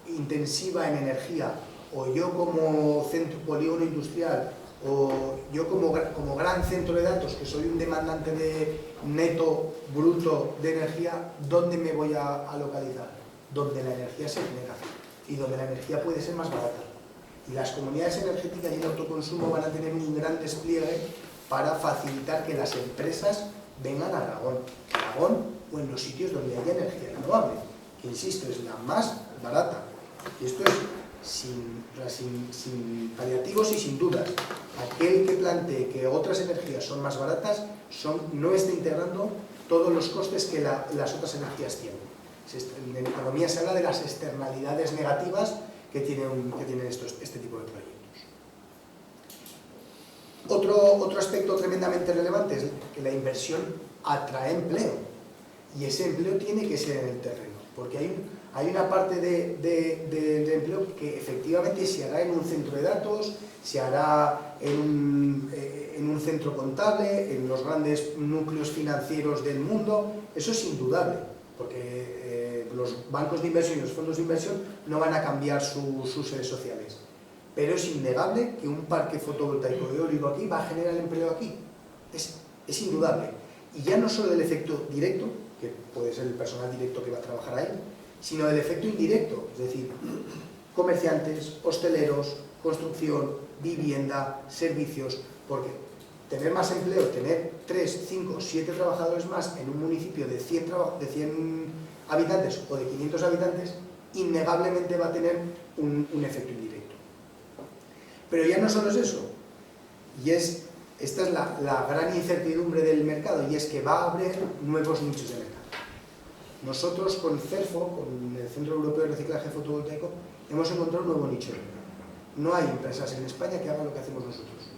intensiva en energía, o yo como polígono industrial, o yo como gran centro de datos, que soy un demandante de neto, bruto de energía, ¿dónde me voy a localizar? Donde la energía se genera y donde la energía puede ser más barata. Y las comunidades energéticas y el autoconsumo van a tener un gran despliegue para facilitar que las empresas vengan a Aragón o en los sitios donde haya energía renovable, que insisto, es la más barata. Y esto es sin paliativos y sin dudas. Aquel que plantee que otras energías son más baratas no está integrando todos los costes que las otras energías tienen. En economía se habla de las externalidades negativas que tienen este tipo de proyectos. Otro aspecto tremendamente relevante es que la inversión atrae empleo, y ese empleo tiene que ser en el terreno, porque hay una parte de empleo que efectivamente se hará en un centro de datos, se hará en un centro contable, en los grandes núcleos financieros del mundo. Eso es indudable, porque los bancos de inversión y los fondos de inversión no van a cambiar sus sedes sociales. Pero es innegable que un parque fotovoltaico eólico aquí va a generar empleo aquí. Es indudable. Y ya no solo del efecto directo, que puede ser el personal directo que va a trabajar ahí, sino del efecto indirecto, es decir, comerciantes, hosteleros, construcción, vivienda, servicios, porque tener más empleo, tener 3, 5, 7 trabajadores más en un municipio de 100 habitantes o de 500 habitantes, innegablemente va a tener un efecto indirecto. Pero ya no solo es eso, esta es la gran incertidumbre del mercado, y es que va a haber nuevos nichos de mercado. Nosotros con CERFO, con el Centro Europeo de Reciclaje Fotovoltaico, hemos encontrado un nuevo nicho de mercado. No hay empresas en España que hagan lo que hacemos nosotros,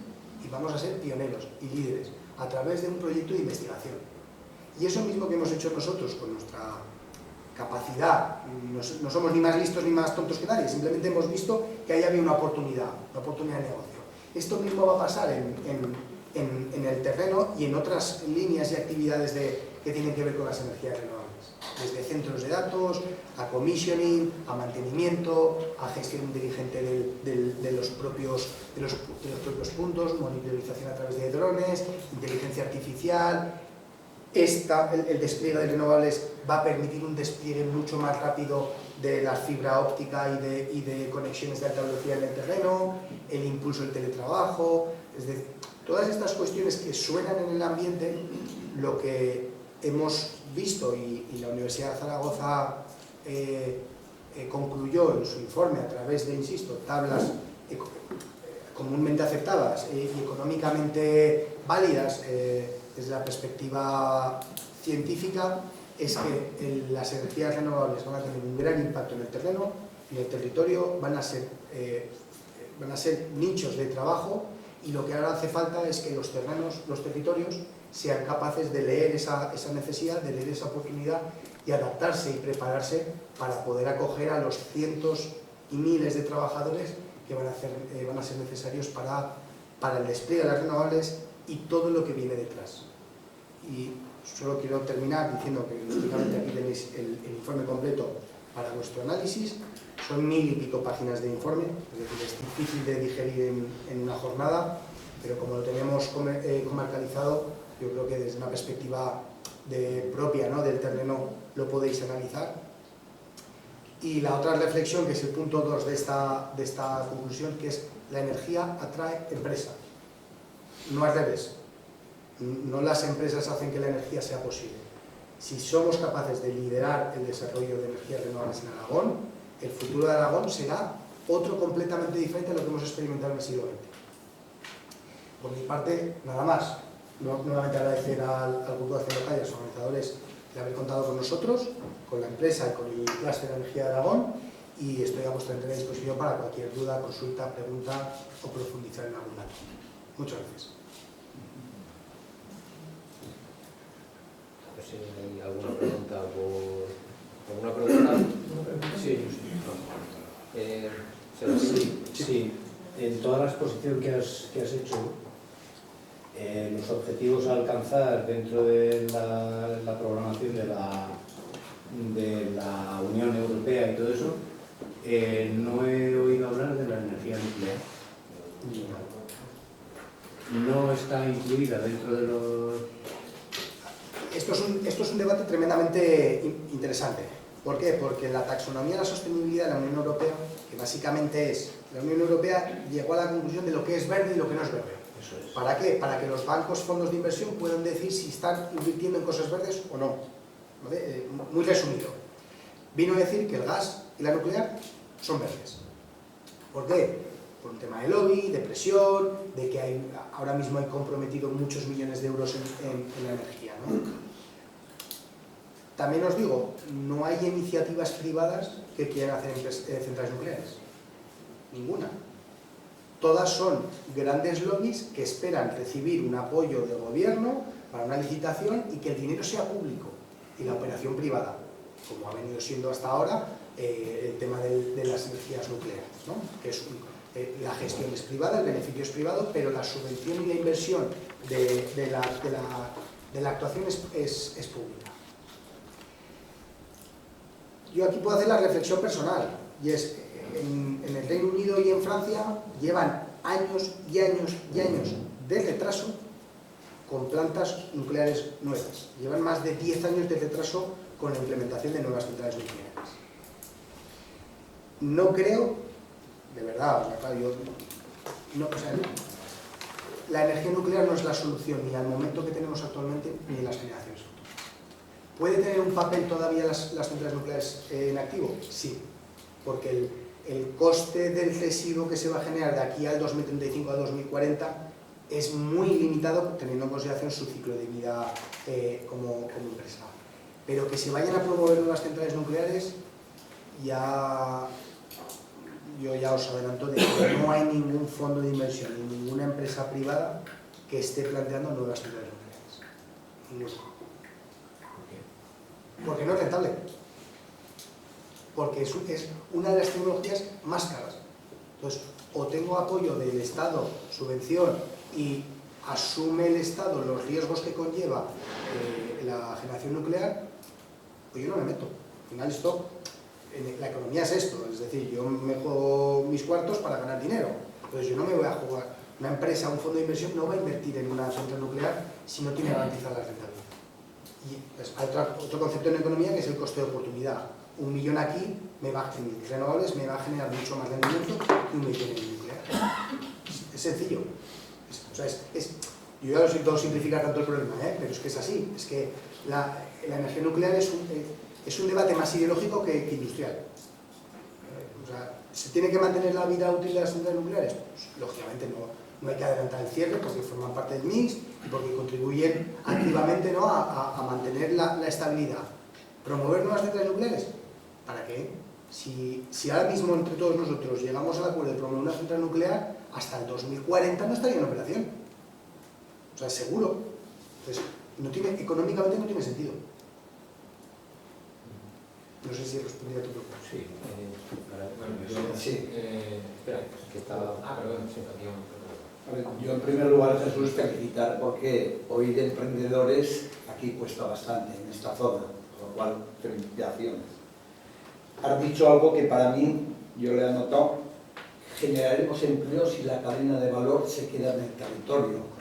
y vamos a ser pioneros y líderes a través de un proyecto de investigación. Y eso mismo que hemos hecho nosotros con nuestra capacidad, no somos ni más listos ni más tontos que nadie, simplemente hemos visto que ahí había una oportunidad de negocio. Esto mismo va a pasar en el terreno y en otras líneas y actividades que tienen que ver con las energías renovables, desde centros de datos, a commissioning, a mantenimiento, a gestión inteligente de los propios puntos, monitorización a través de drones, inteligencia artificial. El despliegue de renovables va a permitir un despliegue mucho más rápido de la fibra óptica y de conexiones de alta velocidad en el terreno, el impulso del teletrabajo, es decir, todas estas cuestiones que suenan en el ambiente. Lo que hemos visto, y la Universidad de Zaragoza concluyó en su informe a través de, insisto, tablas comúnmente aceptadas y económicamente válidas desde la perspectiva científica, es que las energías renovables van a tener un gran impacto en el terreno, en el territorio, van a ser nichos de trabajo, y lo que ahora hace falta es que los territorios sean capaces de leer esa necesidad, de leer esa oportunidad y adaptarse y prepararse para poder acoger a los cientos y miles de trabajadores que van a ser necesarios para el despliegue de las renovables y todo lo que viene detrás. Y solo quiero terminar diciendo que lógicamente aquí tenéis el informe completo para vuestro análisis. Son 1000 y pico páginas de informe, es decir, es difícil de digerir en una jornada, pero como lo tenemos comarcalizado, yo creo que desde una perspectiva propia, ¿no?, del terreno, lo podéis analizar. Y la otra reflexión, que es el punto 2 de esta conclusión, que es: la energía atrae empresa, no al revés. No las empresas hacen que la energía sea posible. Si somos capaces de liderar el desarrollo de energías renovables en Aragón, el futuro de Aragón será otro completamente diferente a lo que hemos experimentado en el siglo XX. Por mi parte, nada más. Nuevamente agradecer al Grupo de Acción Local y a los organizadores de haber contado con nosotros, con la empresa y con el Clúster de Energía de Aragón, y estoy a vuestra entera disposición para cualquier duda, consulta, pregunta o profundizar en algún dato. Muchas gracias. Si hay alguna pregunta ¿Alguna pregunta? Sí. Sí. En toda la exposición que has hecho, los objetivos a alcanzar dentro de la programación de la Unión Europea y todo eso, no he oído hablar de la energía nuclear. No está incluida dentro de los... Esto es un debate tremendamente interesante. ¿Por qué? Porque la taxonomía de la sostenibilidad de la Unión Europea, que básicamente es, la Unión Europea llegó a la conclusión de lo que es verde y lo que no es verde. Eso es. ¿Para qué? Para que los bancos, fondos de inversión puedan decir si están invirtiendo en cosas verdes o no. ¿Vale? Muy resumido. Vino a decir que el gas y la nuclear son verdes. ¿Por qué? Por un tema de lobby, de presión, de que ahora mismo hay comprometido muchos millones de euros en la energía, ¿no? También os digo, no hay iniciativas privadas que quieran hacer centrales nucleares. Ninguna. Todas son grandes lobbies que esperan recibir un apoyo del gobierno para una licitación y que el dinero sea público y la operación privada, como ha venido siendo hasta ahora el tema de las energías nucleares, ¿no? Que es la gestión es privada, el beneficio es privado, pero la subvención y la inversión de la actuación es pública. Yo aquí puedo hacer la reflexión personal, y es, en el Reino Unido y en Francia llevan años y años y años de retraso con plantas nucleares nuevas. Llevan más de 10 años de retraso con la implementación de nuevas centrales nucleares. No creo, de verdad, la energía nuclear no es la solución ni al momento que tenemos actualmente ni en las generaciones futuras. ¿Puede tener un papel todavía las centrales nucleares en activo? Sí, porque el coste del residuo que se va a generar de aquí al 2035 a 2040 es muy limitado teniendo en consideración su ciclo de vida como empresa. Pero que se vayan a promover nuevas centrales nucleares, yo ya os adelanto de que no hay ningún fondo de inversión ni ninguna empresa privada que esté planteando nuevas centrales nucleares. Ninguna. Porque no es rentable. Porque es una de las tecnologías más caras. Entonces, o tengo apoyo del Estado, subvención, y asume el Estado los riesgos que conlleva la generación nuclear, pues yo no me meto. Al final esto, la economía es esto, es decir, yo me juego mis cuartos para ganar dinero. Entonces yo no me voy a jugar, una empresa, un fondo de inversión no va a invertir en una central nuclear si no tiene garantizada la rentabilidad. Y hay otro concepto en economía que es el coste de oportunidad. 1 millón aquí en renovables me va a generar mucho más rendimiento que 1 millón en nuclear. Es sencillo. Yo ya lo siento simplificar tanto el problema, pero es que es así. Es que la energía nuclear es un debate más ideológico que industrial. ¿Se tiene que mantener la vida útil de las centrales nucleares? Pues, lógicamente no hay que adelantar el cierre porque forman parte del mix y porque contribuyen activamente, ¿no?, a mantener la estabilidad. ¿Promover nuevas centrales nucleares? ¿Para qué? Si ahora mismo entre todos nosotros llegamos al acuerdo de promover una central nuclear, hasta el 2040 no estaría en operación. O sea, seguro. Entonces, económicamente no tiene sentido. No sé si respondí a tu pregunta. Sí. Espera, que estaba... perdón, sí, aquí A ver, yo en primer lugar, Jesús, felicitar porque oír de emprendedores aquí cuesta bastante en esta zona, por lo cual felicitaciones. Has dicho algo que para mí, yo le he anotado, generaremos empleo si la cadena de valor se queda en el territorio.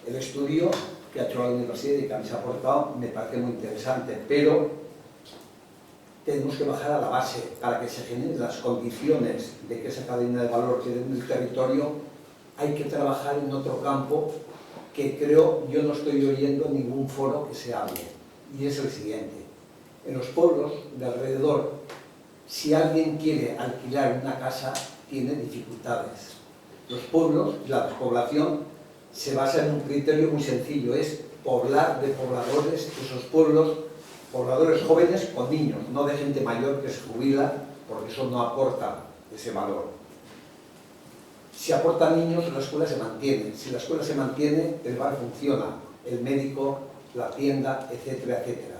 El estudio que ha hecho la universidad y que habéis aportado me parece muy interesante, pero tenemos que bajar a la base para que se generen las condiciones de que esa cadena de valor quede en el territorio. Hay que trabajar en otro campo que creo yo no estoy oyendo en ningún foro que se hable, y es el siguiente. En los pueblos de alrededor, si alguien quiere alquilar una casa, tiene dificultades. Los pueblos, la despoblación, se basa en un criterio muy sencillo, es poblar de pobladores esos pueblos, pobladores jóvenes con niños, no de gente mayor que se jubila, porque eso no aporta ese valor. Si aportan niños, la escuela se mantiene. Si la escuela se mantiene, el bar funciona, el médico, la tienda, etcétera, etcétera.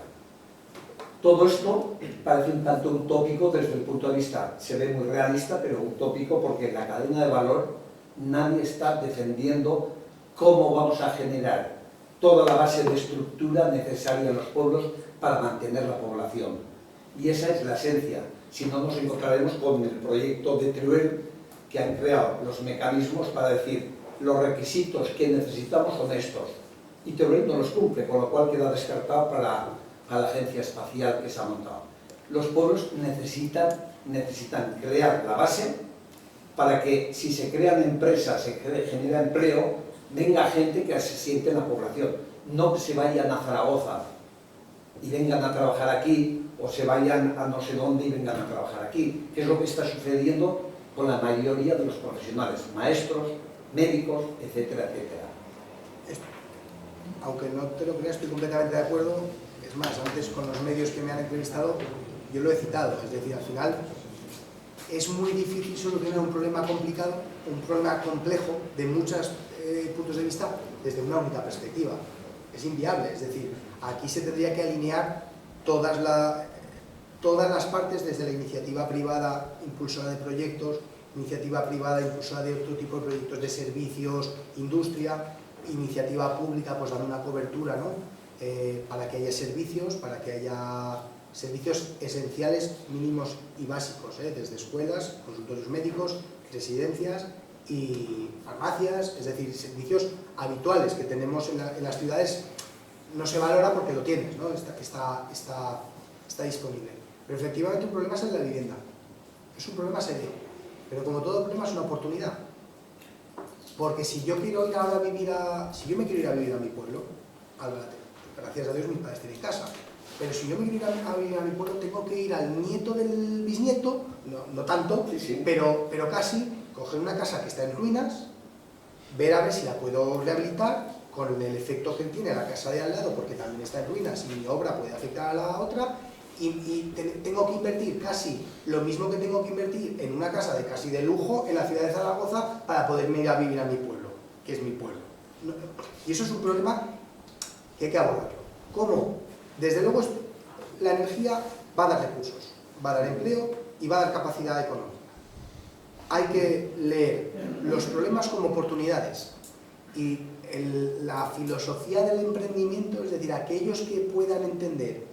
Todo esto parece un tanto utópico desde el punto de vista, se ve muy realista, pero utópico porque en la cadena de valor nadie está defendiendo cómo vamos a generar toda la base de estructura necesaria en los pueblos para mantener la población. Y esa es la esencia. Si no, nos encontraremos con el proyecto de Teruel, que han creado los mecanismos para decir los requisitos que necesitamos son estos. Y Teruel no los cumple, con lo cual queda descartado para la agencia espacial que se ha montado. Los pueblos necesitan crear la base para que si se crean empresas, se genera empleo, venga gente que se siente en la población, no que se vayan a Zaragoza y vengan a trabajar aquí o se vayan a no sé dónde y vengan a trabajar aquí, que es lo que está sucediendo con la mayoría de los profesionales, maestros, médicos, etcétera, etcétera. Aunque no te lo creas, estoy completamente de acuerdo. Es más, antes con los medios que me han entrevistado, yo lo he citado. Es decir, al final es muy difícil solucionar un problema complicado, un problema complejo de muchos puntos de vista desde una única perspectiva. Es inviable. Es decir, aquí se tendría que alinear todas las partes, desde la iniciativa privada impulsora de proyectos, iniciativa privada impulsora de otro tipo de proyectos de servicios, industria, iniciativa pública, pues dando una cobertura, ¿no? Para que haya servicios, esenciales, mínimos y básicos, desde escuelas, consultorios médicos, residencias y farmacias, es decir, servicios habituales que tenemos en las ciudades. No se valora porque lo tienes, ¿no? Está disponible. Pero efectivamente un problema es el de la vivienda. Es un problema serio. Pero como todo problema es una oportunidad. Porque si yo quiero ir ahora a vivir si yo me quiero ir a vivir a mi pueblo, gracias a Dios mis padres tienen casa, pero si yo me quiero ir a vivir a mi pueblo, tengo que ir al nieto del bisnieto, no tanto, sí. Pero casi, coger una casa que está en ruinas, ver a ver si la puedo rehabilitar, con el efecto que tiene la casa de al lado, porque también está en ruinas y mi obra puede afectar a la otra, y tengo que invertir casi lo mismo que tengo que invertir en una casa de casi de lujo en la ciudad de Zaragoza para poderme ir a vivir a mi pueblo, que es mi pueblo. Y eso es un problema que hay que abordarlo. ¿Cómo? Desde luego la energía va a dar recursos, va a dar empleo y va a dar capacidad económica. Hay que leer los problemas como oportunidades y la filosofía del emprendimiento, es decir, aquellos que puedan entender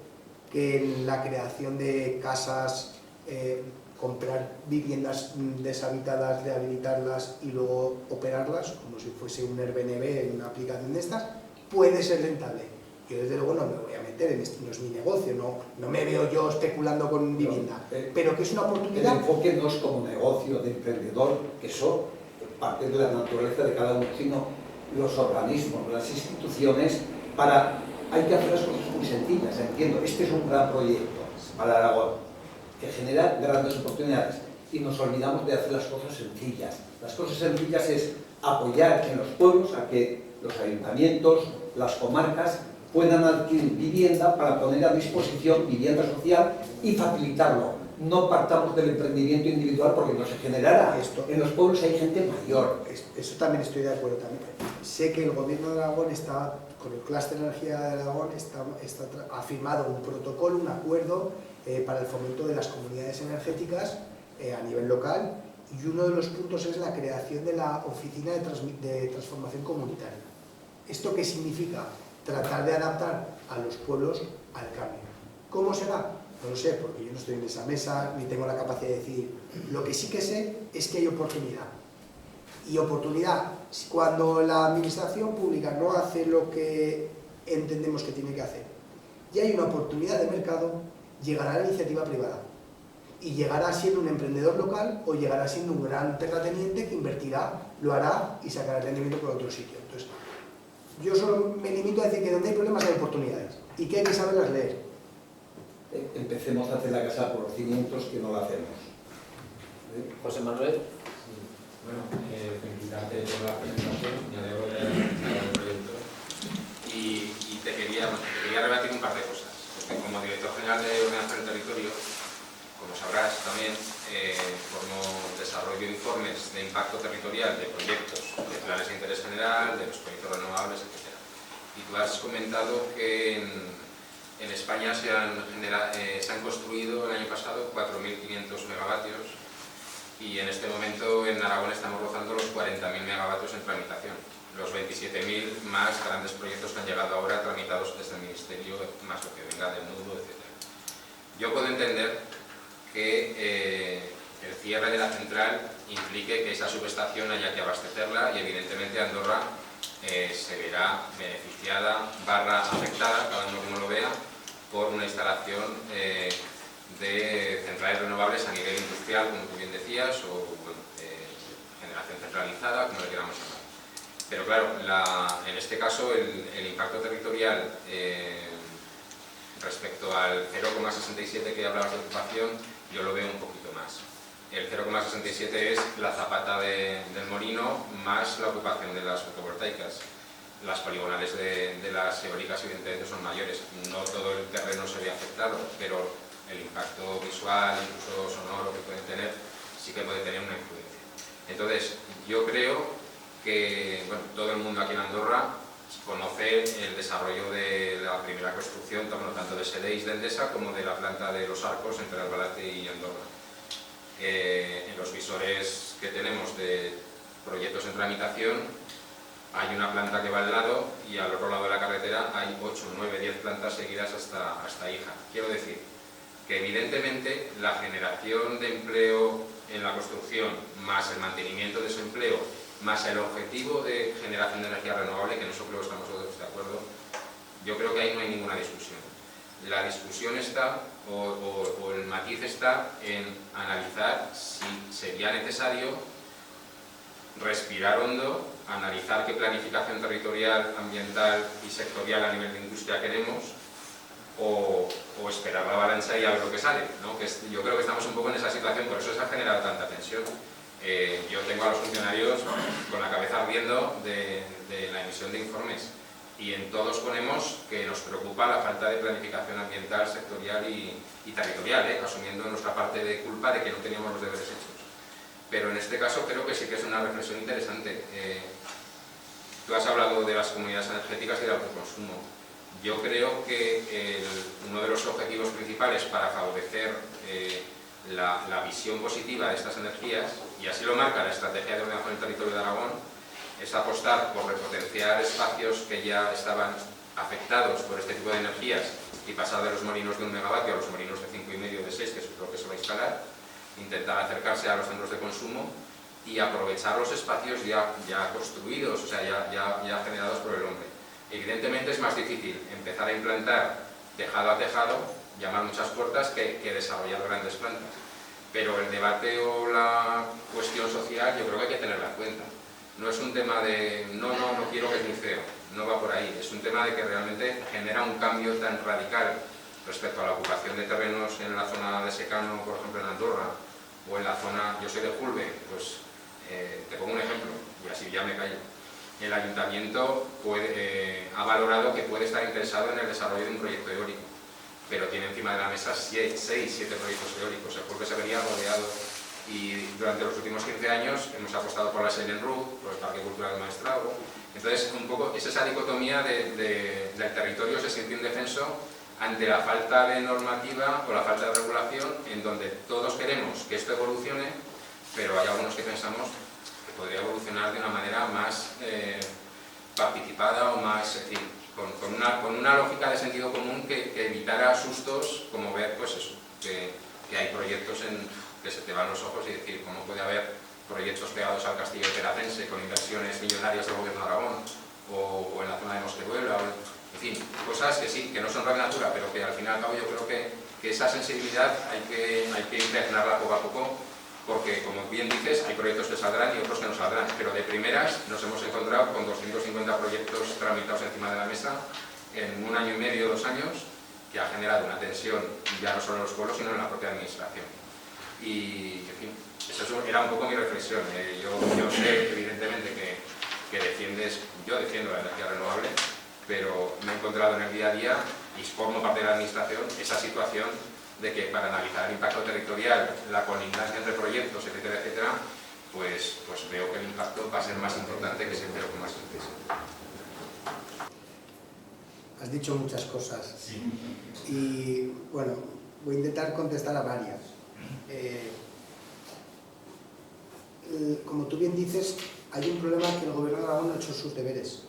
que en la creación de casas, comprar viviendas deshabitadas, rehabilitarlas y luego operarlas, como si fuese un Airbnb en una aplicación de estas, puede ser rentable. Yo desde luego no me voy a meter en esto, no es mi negocio, no me veo yo especulando con vivienda, pero que es una oportunidad. El enfoque no es como negocio de emprendedor, que eso parte de la naturaleza de cada uno, sino los organismos, las instituciones, hay que hacer las cosas muy sencillas, entiendo. Este es un gran proyecto para Aragón, que genera grandes oportunidades, y nos olvidamos de hacer las cosas sencillas. Las cosas sencillas es apoyar en los pueblos a que los ayuntamientos, las comarcas, puedan adquirir vivienda para poner a disposición vivienda social y facilitarlo. No partamos del emprendimiento individual porque no se generará. En los pueblos hay gente mayor. Eso también estoy de acuerdo también. Sé que el gobierno de Aragón está, con el clúster de energía de Aragón, ha firmado un protocolo, un acuerdo para el fomento de las comunidades energéticas a nivel local, y uno de los puntos es la creación de la oficina de transformación comunitaria. ¿Esto qué significa? Tratar de adaptar a los pueblos al cambio. ¿Cómo será? No lo sé, porque yo no estoy en esa mesa, ni tengo la capacidad de decir. Lo que sí que sé es que hay oportunidad. Y oportunidad, cuando la administración pública no hace lo que entendemos que tiene que hacer, y hay una oportunidad de mercado, llegará la iniciativa privada. Y llegará siendo un emprendedor local o llegará siendo un gran terrateniente que invertirá, lo hará y sacará el rendimiento por otro sitio. Entonces, yo solo me limito a decir que donde hay problemas hay oportunidades y que hay que saberlas leer. Empecemos a hacer la casa por los cimientos, que no la hacemos. José Manuel. Bueno, felicitarte por la presentación, me alegro del proyecto. Y te quería rebatir un par de cosas, porque como director general de Ordenación del Territorio, como sabrás también, desarrollo informes de impacto territorial de proyectos, de planes de interés general, de los proyectos renovables, etc. Y tú has comentado que en España se han construido el año pasado 4.500 megavatios y en este momento en Aragón estamos rozando los 40.000 megavatios en tramitación. Los 27.000 más grandes proyectos que han llegado ahora tramitados desde el Ministerio, más lo que venga del nudo, etc. Yo puedo entender que el cierre de la central implique que esa subestación haya que abastecerla y evidentemente Andorra se verá beneficiada / afectada, cada uno como lo vea, por una instalación de centrales renovables a nivel industrial, como tú bien decías, o generación centralizada, como le queramos llamar. Pero claro, en este caso el impacto territorial Respecto al 0,67 que hablabas de ocupación, yo lo veo un poquito más. El 0,67 es la zapata del molino más la ocupación de las fotovoltaicas. Las poligonales de las eólicas evidentemente son mayores. No todo el terreno se ve afectado, pero el impacto visual, incluso sonoro que pueden tener, sí que puede tener una influencia. Entonces, yo creo que bueno, todo el mundo aquí en Andorra conoce el desarrollo de la primera construcción, tanto de Sedeix de Endesa como de la planta de Los Arcos entre Albalate y Andorra. En los visores que tenemos de proyectos en tramitación, hay una planta que va al lado y al otro lado de la carretera hay 8, 9, 10 plantas seguidas hasta Hija. Quiero decir que evidentemente la generación de empleo en la construcción, más el mantenimiento de ese empleo, más el objetivo de generación de energía renovable, que en eso creo que estamos todos de acuerdo, yo creo que ahí no hay ninguna discusión. La discusión está, o el matiz está en analizar si sería necesario respirar hondo, analizar qué planificación territorial, ambiental y sectorial a nivel de industria queremos, o esperar la avalancha y a ver lo que sale, ¿no? Yo creo que estamos un poco en esa situación, por eso se ha generado tanta tensión. Yo tengo a los funcionarios con la cabeza ardiendo de la emisión de informes, y en todos ponemos que nos preocupa la falta de planificación ambiental, sectorial y territorial, asumiendo nuestra parte de culpa de que no teníamos los deberes hechos. Pero en este caso creo que sí que es una reflexión interesante. Tú has hablado de las comunidades energéticas y del autoconsumo. Yo creo que uno de los objetivos principales para favorecer la visión positiva de estas energías, y así lo marca la Estrategia de Ordenación del Territorio de Aragón, es apostar por repotenciar espacios que ya estaban afectados por este tipo de energías y pasar de los molinos de 1 megavatio a los molinos de 5,5 de 6, que es lo que se va a instalar, intentar acercarse a los centros de consumo y aprovechar los espacios ya construidos, o sea, ya generados por el hombre. Evidentemente es más difícil empezar a implantar tejado a tejado, llamar muchas puertas, que desarrollar grandes plantas. Pero el debate o la cuestión social yo creo que hay que tenerla en cuenta. No es un tema de no quiero que es muy feo, no va por ahí. Es un tema de que realmente genera un cambio tan radical respecto a la ocupación de terrenos en la zona de secano, por ejemplo en Andorra, o en la zona, yo soy de Julve, pues te pongo un ejemplo, y así ya me callo. El ayuntamiento ha valorado que puede estar interesado en el desarrollo de un proyecto eólico, pero tiene encima de la mesa 6, 7 proyectos eólicos. El Julve se vería rodeado, y durante los últimos 15 años hemos apostado por la Seilen-Ruhr, por el Parque Cultural Maestrazgo. Entonces, un poco es esa dicotomía del territorio se siente indefenso ante la falta de normativa o la falta de regulación, en donde todos queremos que esto evolucione, pero hay algunos que pensamos que podría evolucionar de una manera más participada o más, en fin, con una lógica de sentido común que evitara sustos, como ver, pues eso, que hay proyectos que se te van los ojos y decir, ¿cómo puede haber proyectos pegados al castillo peracense con inversiones millonarias del gobierno de Aragón, o en la zona de Mosqueruela, en fin, cosas que sí, que no son red natura, pero que al fin y al cabo yo creo que esa sensibilidad hay que impregnarla poco a poco, porque como bien dices, hay proyectos que saldrán y otros que no saldrán, pero de primeras nos hemos encontrado con 250 proyectos tramitados encima de la mesa en 1 año y medio, 2 años, que ha generado una tensión ya no solo en los pueblos, sino en la propia administración. Y, en fin, eso era un poco mi reflexión. Yo sé, evidentemente, que yo defiendo la energía renovable, pero me he encontrado en el día a día, y formo parte de la administración, esa situación de que para analizar el impacto territorial, la colindancia entre proyectos, etcétera, etcétera, pues veo que el impacto va a ser más importante que ese 0,67. Has dicho muchas cosas. Sí. Y bueno, voy a intentar contestar a varias. Como tú bien dices, hay un problema que el gobierno de Aragón no ha hecho sus deberes.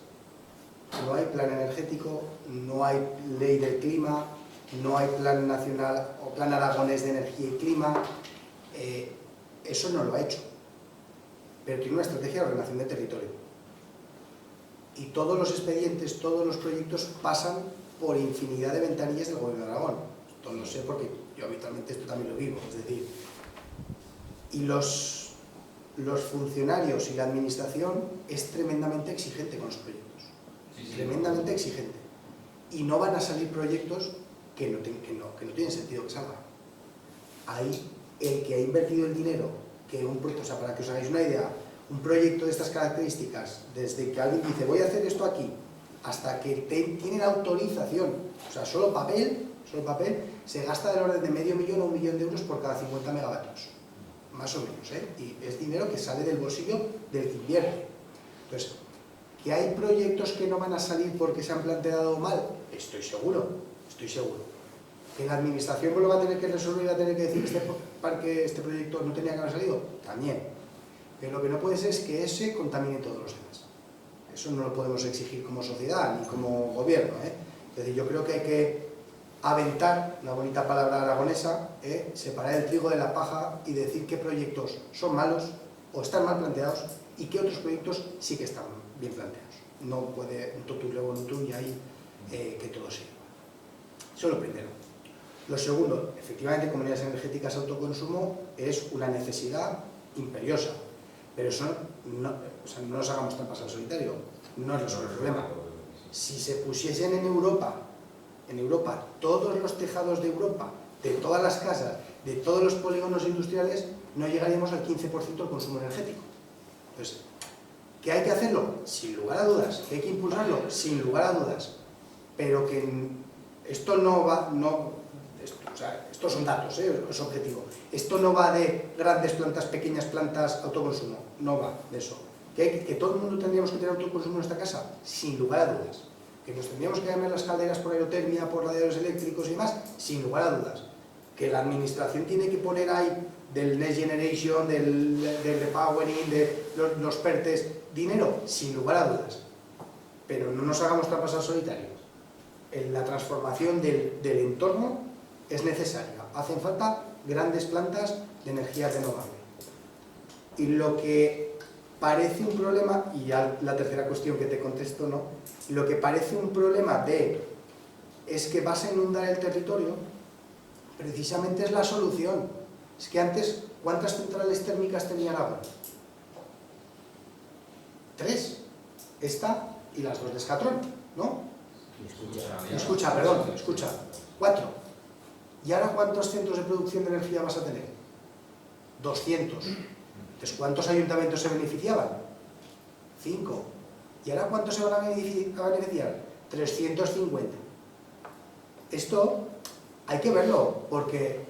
No hay plan energético, no hay ley del clima, no hay plan nacional o plan aragonés de energía y clima. Eso no lo ha hecho. Pero tiene una estrategia de ordenación de territorio. Y todos los expedientes, todos los proyectos pasan por infinidad de ventanillas del gobierno de Aragón. Esto lo sé porque yo habitualmente esto también lo vivo. Es decir, y los funcionarios y la administración es tremendamente exigente con los proyectos. Sí. Tremendamente exigente. Y no van a salir proyectos que no tienen sentido que salga. Ahí, el que ha invertido el dinero, o sea, para que os hagáis una idea, un proyecto de estas características, desde que alguien dice voy a hacer esto aquí, hasta que tienen autorización, o sea, solo papel, se gasta del orden de medio millón a 1 millón de euros por cada 50 megavatios, más o menos, ¿eh? Y es dinero que sale del bolsillo del que invierte. Entonces, ¿que hay proyectos que no van a salir porque se han planteado mal? Estoy seguro. ¿Que la administración lo va a tener que resolver y va a tener que decir este proyecto no tenía que haber salido? También. Pero lo que no puede ser es que ese contamine todos los demás. Eso no lo podemos exigir como sociedad ni como gobierno, ¿eh? Es decir, yo creo que hay que aventar, una bonita palabra aragonesa, separar el trigo de la paja y decir qué proyectos son malos o están mal planteados y qué otros proyectos sí que están bien planteados. No puede un totum revolutum y ahí que todo sirva. Eso es lo primero. Lo segundo, efectivamente, comunidades energéticas autoconsumo es una necesidad imperiosa, pero eso no nos hagamos trampas al solitario, no resuelve el problema. Si se pusiesen en Europa, todos los tejados de Europa, de todas las casas, de todos los polígonos industriales, no llegaríamos al 15% del consumo energético. Entonces, ¿que hay que hacerlo? Sin lugar a dudas. ¿Que hay que impulsarlo? Sin lugar a dudas. Pero que esto no va... estos son datos, es objetivo. Esto no va de grandes plantas, pequeñas plantas, autoconsumo. No va de eso. ¿Que todo el mundo tendríamos que tener autoconsumo en esta casa? Sin lugar a dudas. ¿Que nos tendríamos que cambiar las calderas por aerotermia, por radiadores eléctricos y demás? Sin lugar a dudas. ¿Que la administración tiene que poner ahí del Next Generation, del repowering, de los PERTES, dinero? Sin lugar a dudas. Pero no nos hagamos trampas al solitario. La transformación del entorno es necesaria. Hacen falta grandes plantas de energía renovable. Y lo que parece un problema, y ya la tercera cuestión que te contesto, ¿no? Lo que parece un problema es que vas a inundar el territorio, precisamente es la solución. Es que antes, ¿cuántas centrales térmicas tenía Aragón? 3. Esta y las 2 de Escatrón, ¿no? Escucha. 4. ¿Y ahora cuántos centros de producción de energía vas a tener? 200. Entonces, ¿cuántos ayuntamientos se beneficiaban? 5. ¿Y ahora cuántos se van a beneficiar? 350. Esto hay que verlo, porque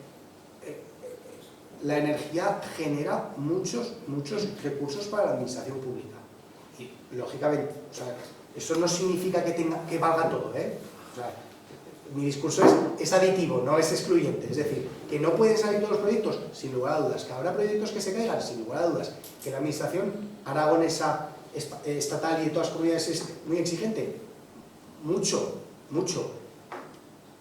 la energía genera muchos recursos para la administración pública. Y, lógicamente, o sea, eso no significa que valga todo, ¿eh? O sea, mi discurso es aditivo, no es excluyente. Es decir, que no pueden salir todos los proyectos, sin lugar a dudas. Que habrá proyectos que se caigan, sin lugar a dudas. Que la administración aragonesa, estatal y de todas las comunidades es muy exigente. Mucho.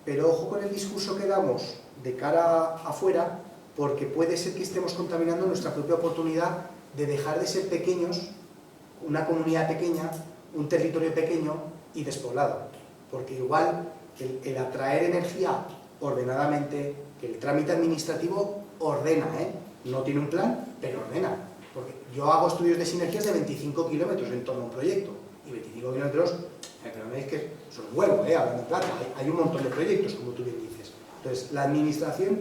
Pero ojo con el discurso que damos de cara afuera, porque puede ser que estemos contaminando nuestra propia oportunidad de dejar de ser pequeños, una comunidad pequeña, un territorio pequeño y despoblado. Porque igual el atraer energía ordenadamente, que el trámite administrativo ordena, no tiene un plan, pero ordena. Porque yo hago estudios de sinergias de 25 kilómetros en torno a un proyecto, y 25 kilómetros, pero no es que son un huevo, hablando de plata, hay un montón de proyectos, como tú bien dices. Entonces, la administración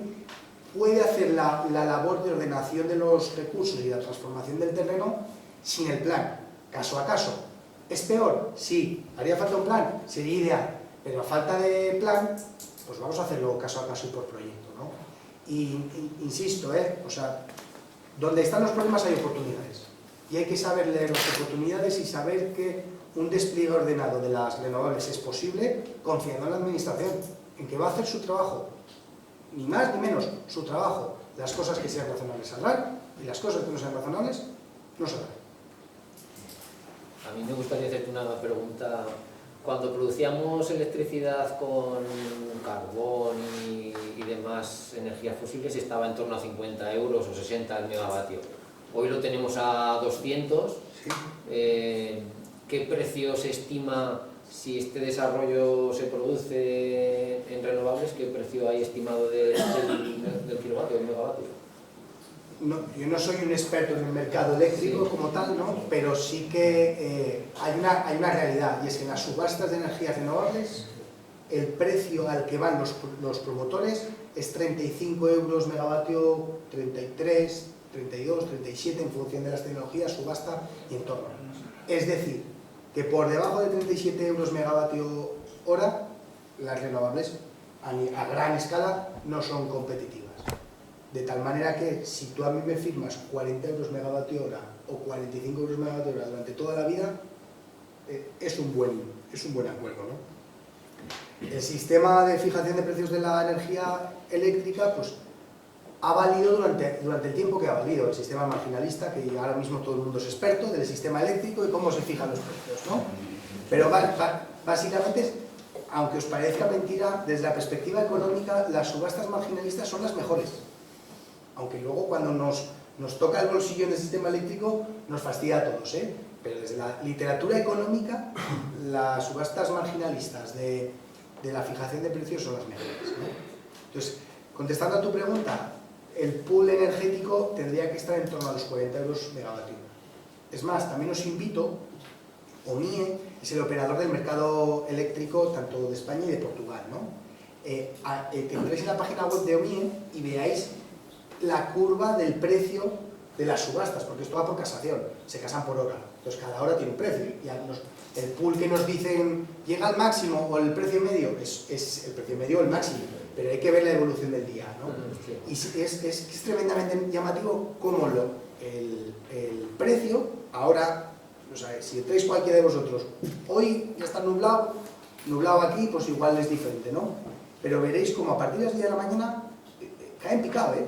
puede hacer la labor de ordenación de los recursos y la transformación del terreno sin el plan, caso a caso. ¿Es peor? Sí. ¿Haría falta un plan? Sería ideal. Pero a falta de plan, pues vamos a hacerlo caso a caso y por proyecto, ¿no? Y insisto, o sea, donde están los problemas hay oportunidades. Y hay que saber leer las oportunidades y saber que un despliegue ordenado de las renovables es posible confiando en la administración, en que va a hacer su trabajo, ni más ni menos, su trabajo. Las cosas que sean razonables saldrán y las cosas que no sean razonables no saldrán. A mí me gustaría hacerte una pregunta. Cuando producíamos electricidad con carbón y demás energías fósiles estaba en torno a 50 euros o 60 el megavatio. Hoy lo tenemos a 200. Sí. ¿Qué precio se estima si este desarrollo se produce en renovables? ¿Qué precio hay estimado del kilovatio, del megavatio? No, yo no soy un experto en el mercado eléctrico como tal, ¿no? Pero sí que hay una realidad, y es que en las subastas de energías renovables el precio al que van los promotores es 35 euros megavatio, 33, 32, 37 en función de las tecnologías, subasta y entorno. Es decir, que por debajo de 37 euros megavatio hora, las renovables a gran escala no son competitivas. De tal manera que si tú a mí me firmas 40 euros megavatio hora o 45 euros megavatio hora durante toda la vida, es un buen acuerdo, ¿no? El sistema de fijación de precios de la energía eléctrica pues, ha valido durante el tiempo que ha valido. El sistema marginalista, que ahora mismo todo el mundo es experto del sistema eléctrico y cómo se fijan los precios, ¿no? Pero básicamente, aunque os parezca mentira, desde la perspectiva económica, las subastas marginalistas son las mejores. Aunque luego cuando nos toca el bolsillo en el sistema eléctrico nos fastidia a todos, ¿eh? Pero desde la literatura económica, las subastas marginalistas de la fijación de precios son las mejores, ¿no? Entonces, contestando a tu pregunta, el pool energético tendría que estar en torno a los 40 euros megavatio. Es más, también os invito, OMIE es el operador del mercado eléctrico tanto de España y de Portugal, ¿no? Que entréis en la página web de OMIE y veáis la curva del precio de las subastas, porque esto va por casación, se casan por hora, entonces cada hora tiene un precio, y el pool que nos dicen llega al máximo o el precio medio, es el precio medio o el máximo, pero hay que ver la evolución del día, ¿no? Y es tremendamente llamativo cómo el precio, ahora, o sea, si entráis cualquiera de vosotros, hoy ya está nublado aquí, pues igual es diferente, ¿no? Pero veréis como a partir de las 10 de la mañana cae en picado, ¿eh?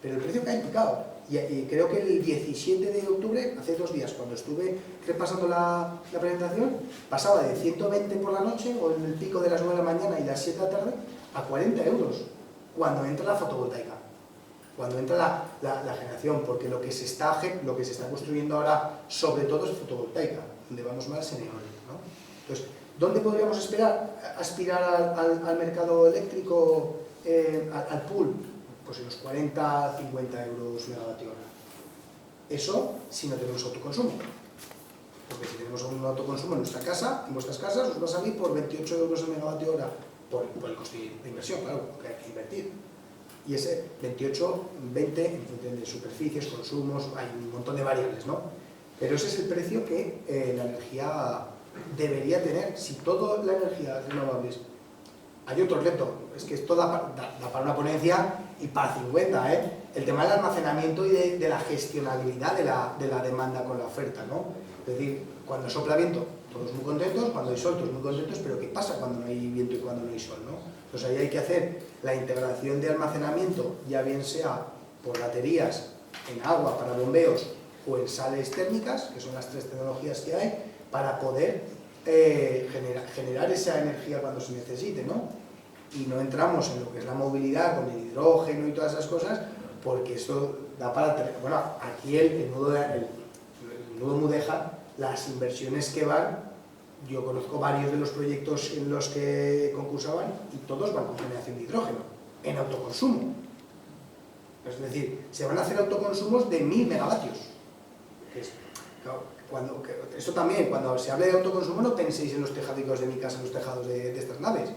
Pero el precio cae en picado. Y creo que el 17 de octubre, hace 2 días, cuando estuve repasando la presentación, pasaba de 120 por la noche, o en el pico de las 9 de la mañana y las 7 de la tarde, a 40 euros, cuando entra la fotovoltaica, cuando entra la generación, porque lo que se está construyendo ahora, sobre todo, es fotovoltaica, donde vamos más en eólica, ¿no? Entonces, ¿dónde podríamos aspirar al mercado eléctrico, al pool? Pues en los 40, 50 euros megavatio hora. Eso si no tenemos autoconsumo. Porque si tenemos un autoconsumo en nuestra casa, en vuestras casas, os va a salir por 28 euros el megavatio hora, por el coste de inversión, claro, porque hay que invertir. Y ese 28, 20, en función de superficies, consumos, hay un montón de variables, ¿no? Pero ese es el precio que la energía debería tener. Si toda la energía es renovable, hay otro reto, es que esto da para una ponencia y para 50, ¿eh? El tema del almacenamiento y de la gestionabilidad de la demanda con la oferta, ¿no? Es decir, cuando sopla viento, todos muy contentos, cuando hay sol, todos muy contentos, pero ¿qué pasa cuando no hay viento y cuando no hay sol, ¿no? Entonces ahí hay que hacer la integración de almacenamiento, ya bien sea por baterías, en agua para bombeos o en sales térmicas, que son las 3 tecnologías que hay, para poder generar esa energía cuando se necesite, ¿no? Y no entramos en lo que es la movilidad con el hidrógeno y todas esas cosas, porque esto da para... Bueno, aquí el nudo Mudéjar, las inversiones que van, yo conozco varios de los proyectos en los que concursaban y todos van con generación de hidrógeno, en autoconsumo. Es decir, se van a hacer autoconsumos de 1000 megavatios. Esto también, cuando se hable de autoconsumo, no penséis en los tejadicos de mi casa, en los tejados de estas naves.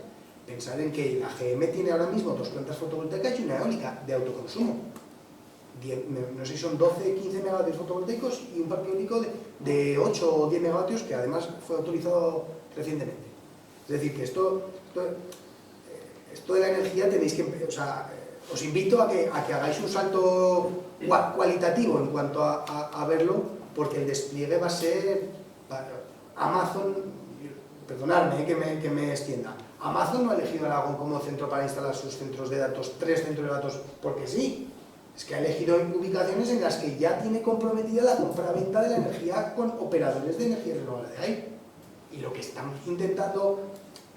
Pensar en que la GM tiene ahora mismo 2 plantas fotovoltaicas y una eólica de autoconsumo. No sé si son 12, 15 megavatios fotovoltaicos y un parque eólico de 8 o 10 megavatios que además fue autorizado recientemente. Es decir, que esto de la energía tenéis que... O sea, os invito a que hagáis un salto cualitativo en cuanto a verlo, porque el despliegue va a ser... Amazon, perdonadme que me extienda, Amazon no ha elegido Aragón como centro para instalar sus centros de datos, 3 centros de datos, porque sí. Es que ha elegido ubicaciones en las que ya tiene comprometida la compraventa de la energía con operadores de energía renovable de ahí. Y lo que están intentando,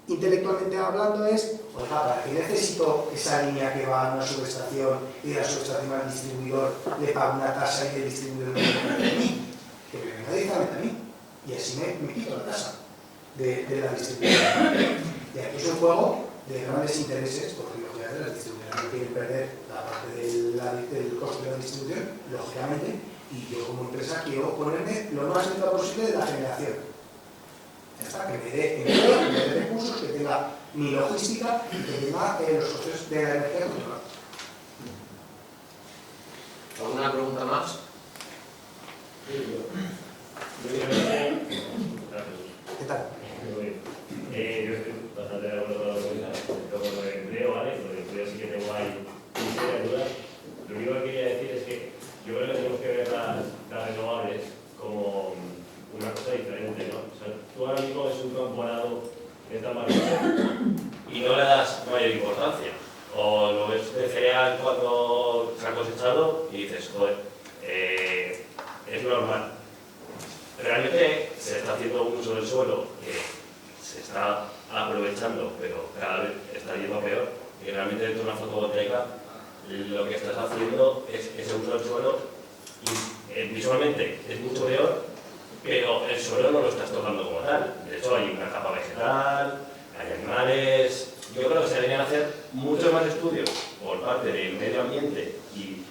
intelectualmente hablando, es, oiga, ¿para qué necesito esa línea que va a una subestación y de la subestación al distribuidor le pago una tasa y el distribuidor me paga a mí? Que me venga directamente a mí. Y así me quito la tasa de la distribuidora. Y aquí es un juego de grandes intereses, porque lógicamente las distribuidoras no quieren perder la parte del coste de la distribución, lógicamente, y yo como empresa quiero ponerme lo más cerca posible de la generación. Ya está, que me dé recursos, que tenga ni logística, y que tenga los costes de la energía controlados. ¿Alguna pregunta más? ¿Qué tal? Yo estoy bastante de acuerdo con lo del empleo, ¿vale? Con el empleo sí que tengo ahí un serie de dudas. Lo único que quería decir es que yo creo que tenemos que ver las renovables como una cosa diferente, ¿no? O sea, tú ahora mismo es un camponado de esta magnitud y no le das mayor importancia. O lo ves de cereal cuando se ha cosechado y dices, joder, es normal. Realmente se está haciendo un uso del suelo que se está aprovechando, pero cada vez está yendo a peor. Y realmente dentro de una fotovoltaica lo que estás haciendo es ese uso del suelo y visualmente es mucho peor, pero el suelo no lo estás tocando como tal. De hecho hay una capa vegetal, hay animales. Yo creo que se deberían hacer muchos más estudios por parte del medio ambiente y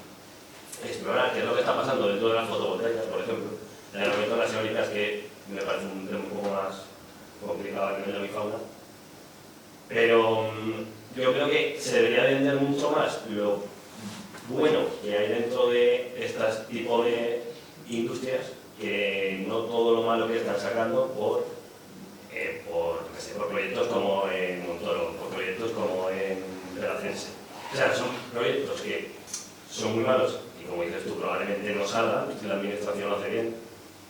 explorar qué es lo que está pasando dentro de las fotovoltaicas, por ejemplo. En el momento de las eólicas, que me parece un tema un poco más complicado a nivel de mi fauna. Pero yo creo que se debería vender mucho más lo bueno que hay dentro de este tipo de industrias, que no todo lo malo que están sacando por proyectos como en Montoro, por proyectos como en Peracense. O sea, son proyectos que son muy malos y, como dices tú, probablemente no salgan si la administración lo hace bien,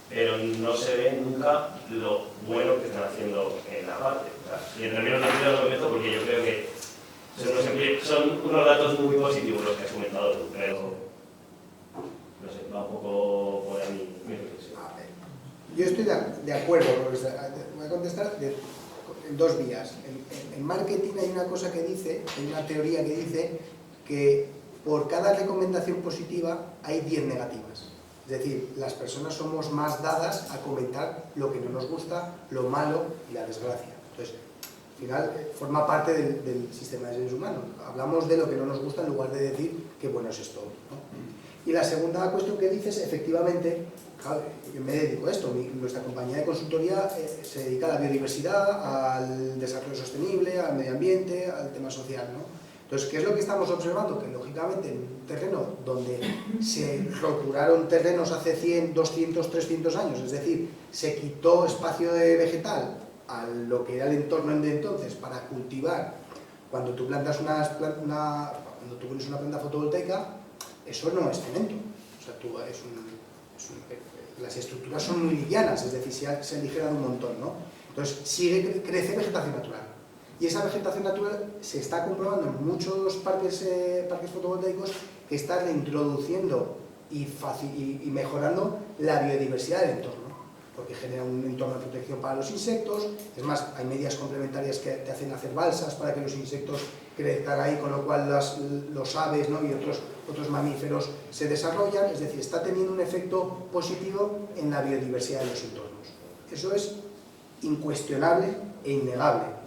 pero no se ve nunca lo bueno que están haciendo en la parte. O sea, y en términos de empleo lo meto porque yo creo que son unos datos muy positivos los que has comentado tú, pero no sé, va un poco por ahí mi reflexión. Yo estoy de acuerdo, profesor. Voy a contestar en dos vías. En marketing hay una cosa que dice, hay una teoría que dice que por cada recomendación positiva hay 10 negativas. Es decir, las personas somos más dadas a comentar lo que no nos gusta, lo malo y la desgracia. Entonces, al final, forma parte del sistema de seres humanos. Hablamos de lo que no nos gusta en lugar de decir que bueno es esto, ¿no? Y la segunda cuestión que dices, efectivamente, claro, yo me dedico a esto, nuestra compañía de consultoría se dedica a la biodiversidad, al desarrollo sostenible, al medio ambiente, al tema social, ¿no? Entonces, ¿qué es lo que estamos observando? Que lógicamente en un terreno donde se roturaron terrenos hace 100, 200, 300 años, es decir, se quitó espacio de vegetal a lo que era el entorno de entonces para cultivar, cuando tú plantas cuando tú pones una planta fotovoltaica, eso no es cemento, o sea, las estructuras son muy livianas, es decir, se aligeran un montón, ¿no? Entonces crece vegetación natural, y esa vegetación natural se está comprobando en muchos parques fotovoltaicos que está reintroduciendo y mejorando la biodiversidad del entorno, porque genera un entorno de protección para los insectos. Es más, hay medidas complementarias que te hacen hacer balsas para que los insectos crezcan ahí, con lo cual los aves, ¿no? y otros mamíferos se desarrollan. Es decir, está teniendo un efecto positivo en la biodiversidad de los entornos. Eso es incuestionable e innegable.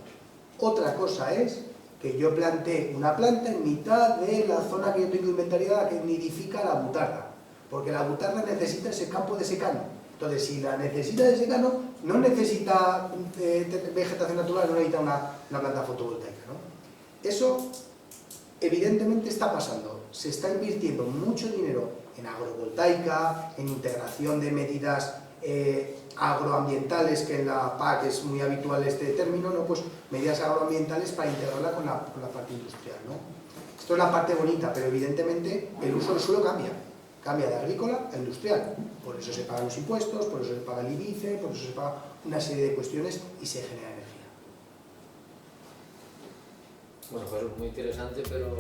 Otra cosa es que yo planté una planta en mitad de la zona que yo tengo inventariada que nidifica la butarda, porque la butarda necesita ese campo de secano. Entonces, si la necesita de secano, no necesita vegetación natural, no necesita una planta fotovoltaica, ¿no? Eso evidentemente está pasando. Se está invirtiendo mucho dinero en agrovoltaica, en integración de medidas agroambientales, que en la PAC es muy habitual este término, ¿no? Pues medidas agroambientales para integrarla con la parte industrial, ¿no? Esto es la parte bonita, pero evidentemente el uso del suelo cambia de agrícola a industrial. Por eso se pagan los impuestos, por eso se paga el IBICE, por eso se paga una serie de cuestiones y se genera energía. Bueno, pues muy interesante, pero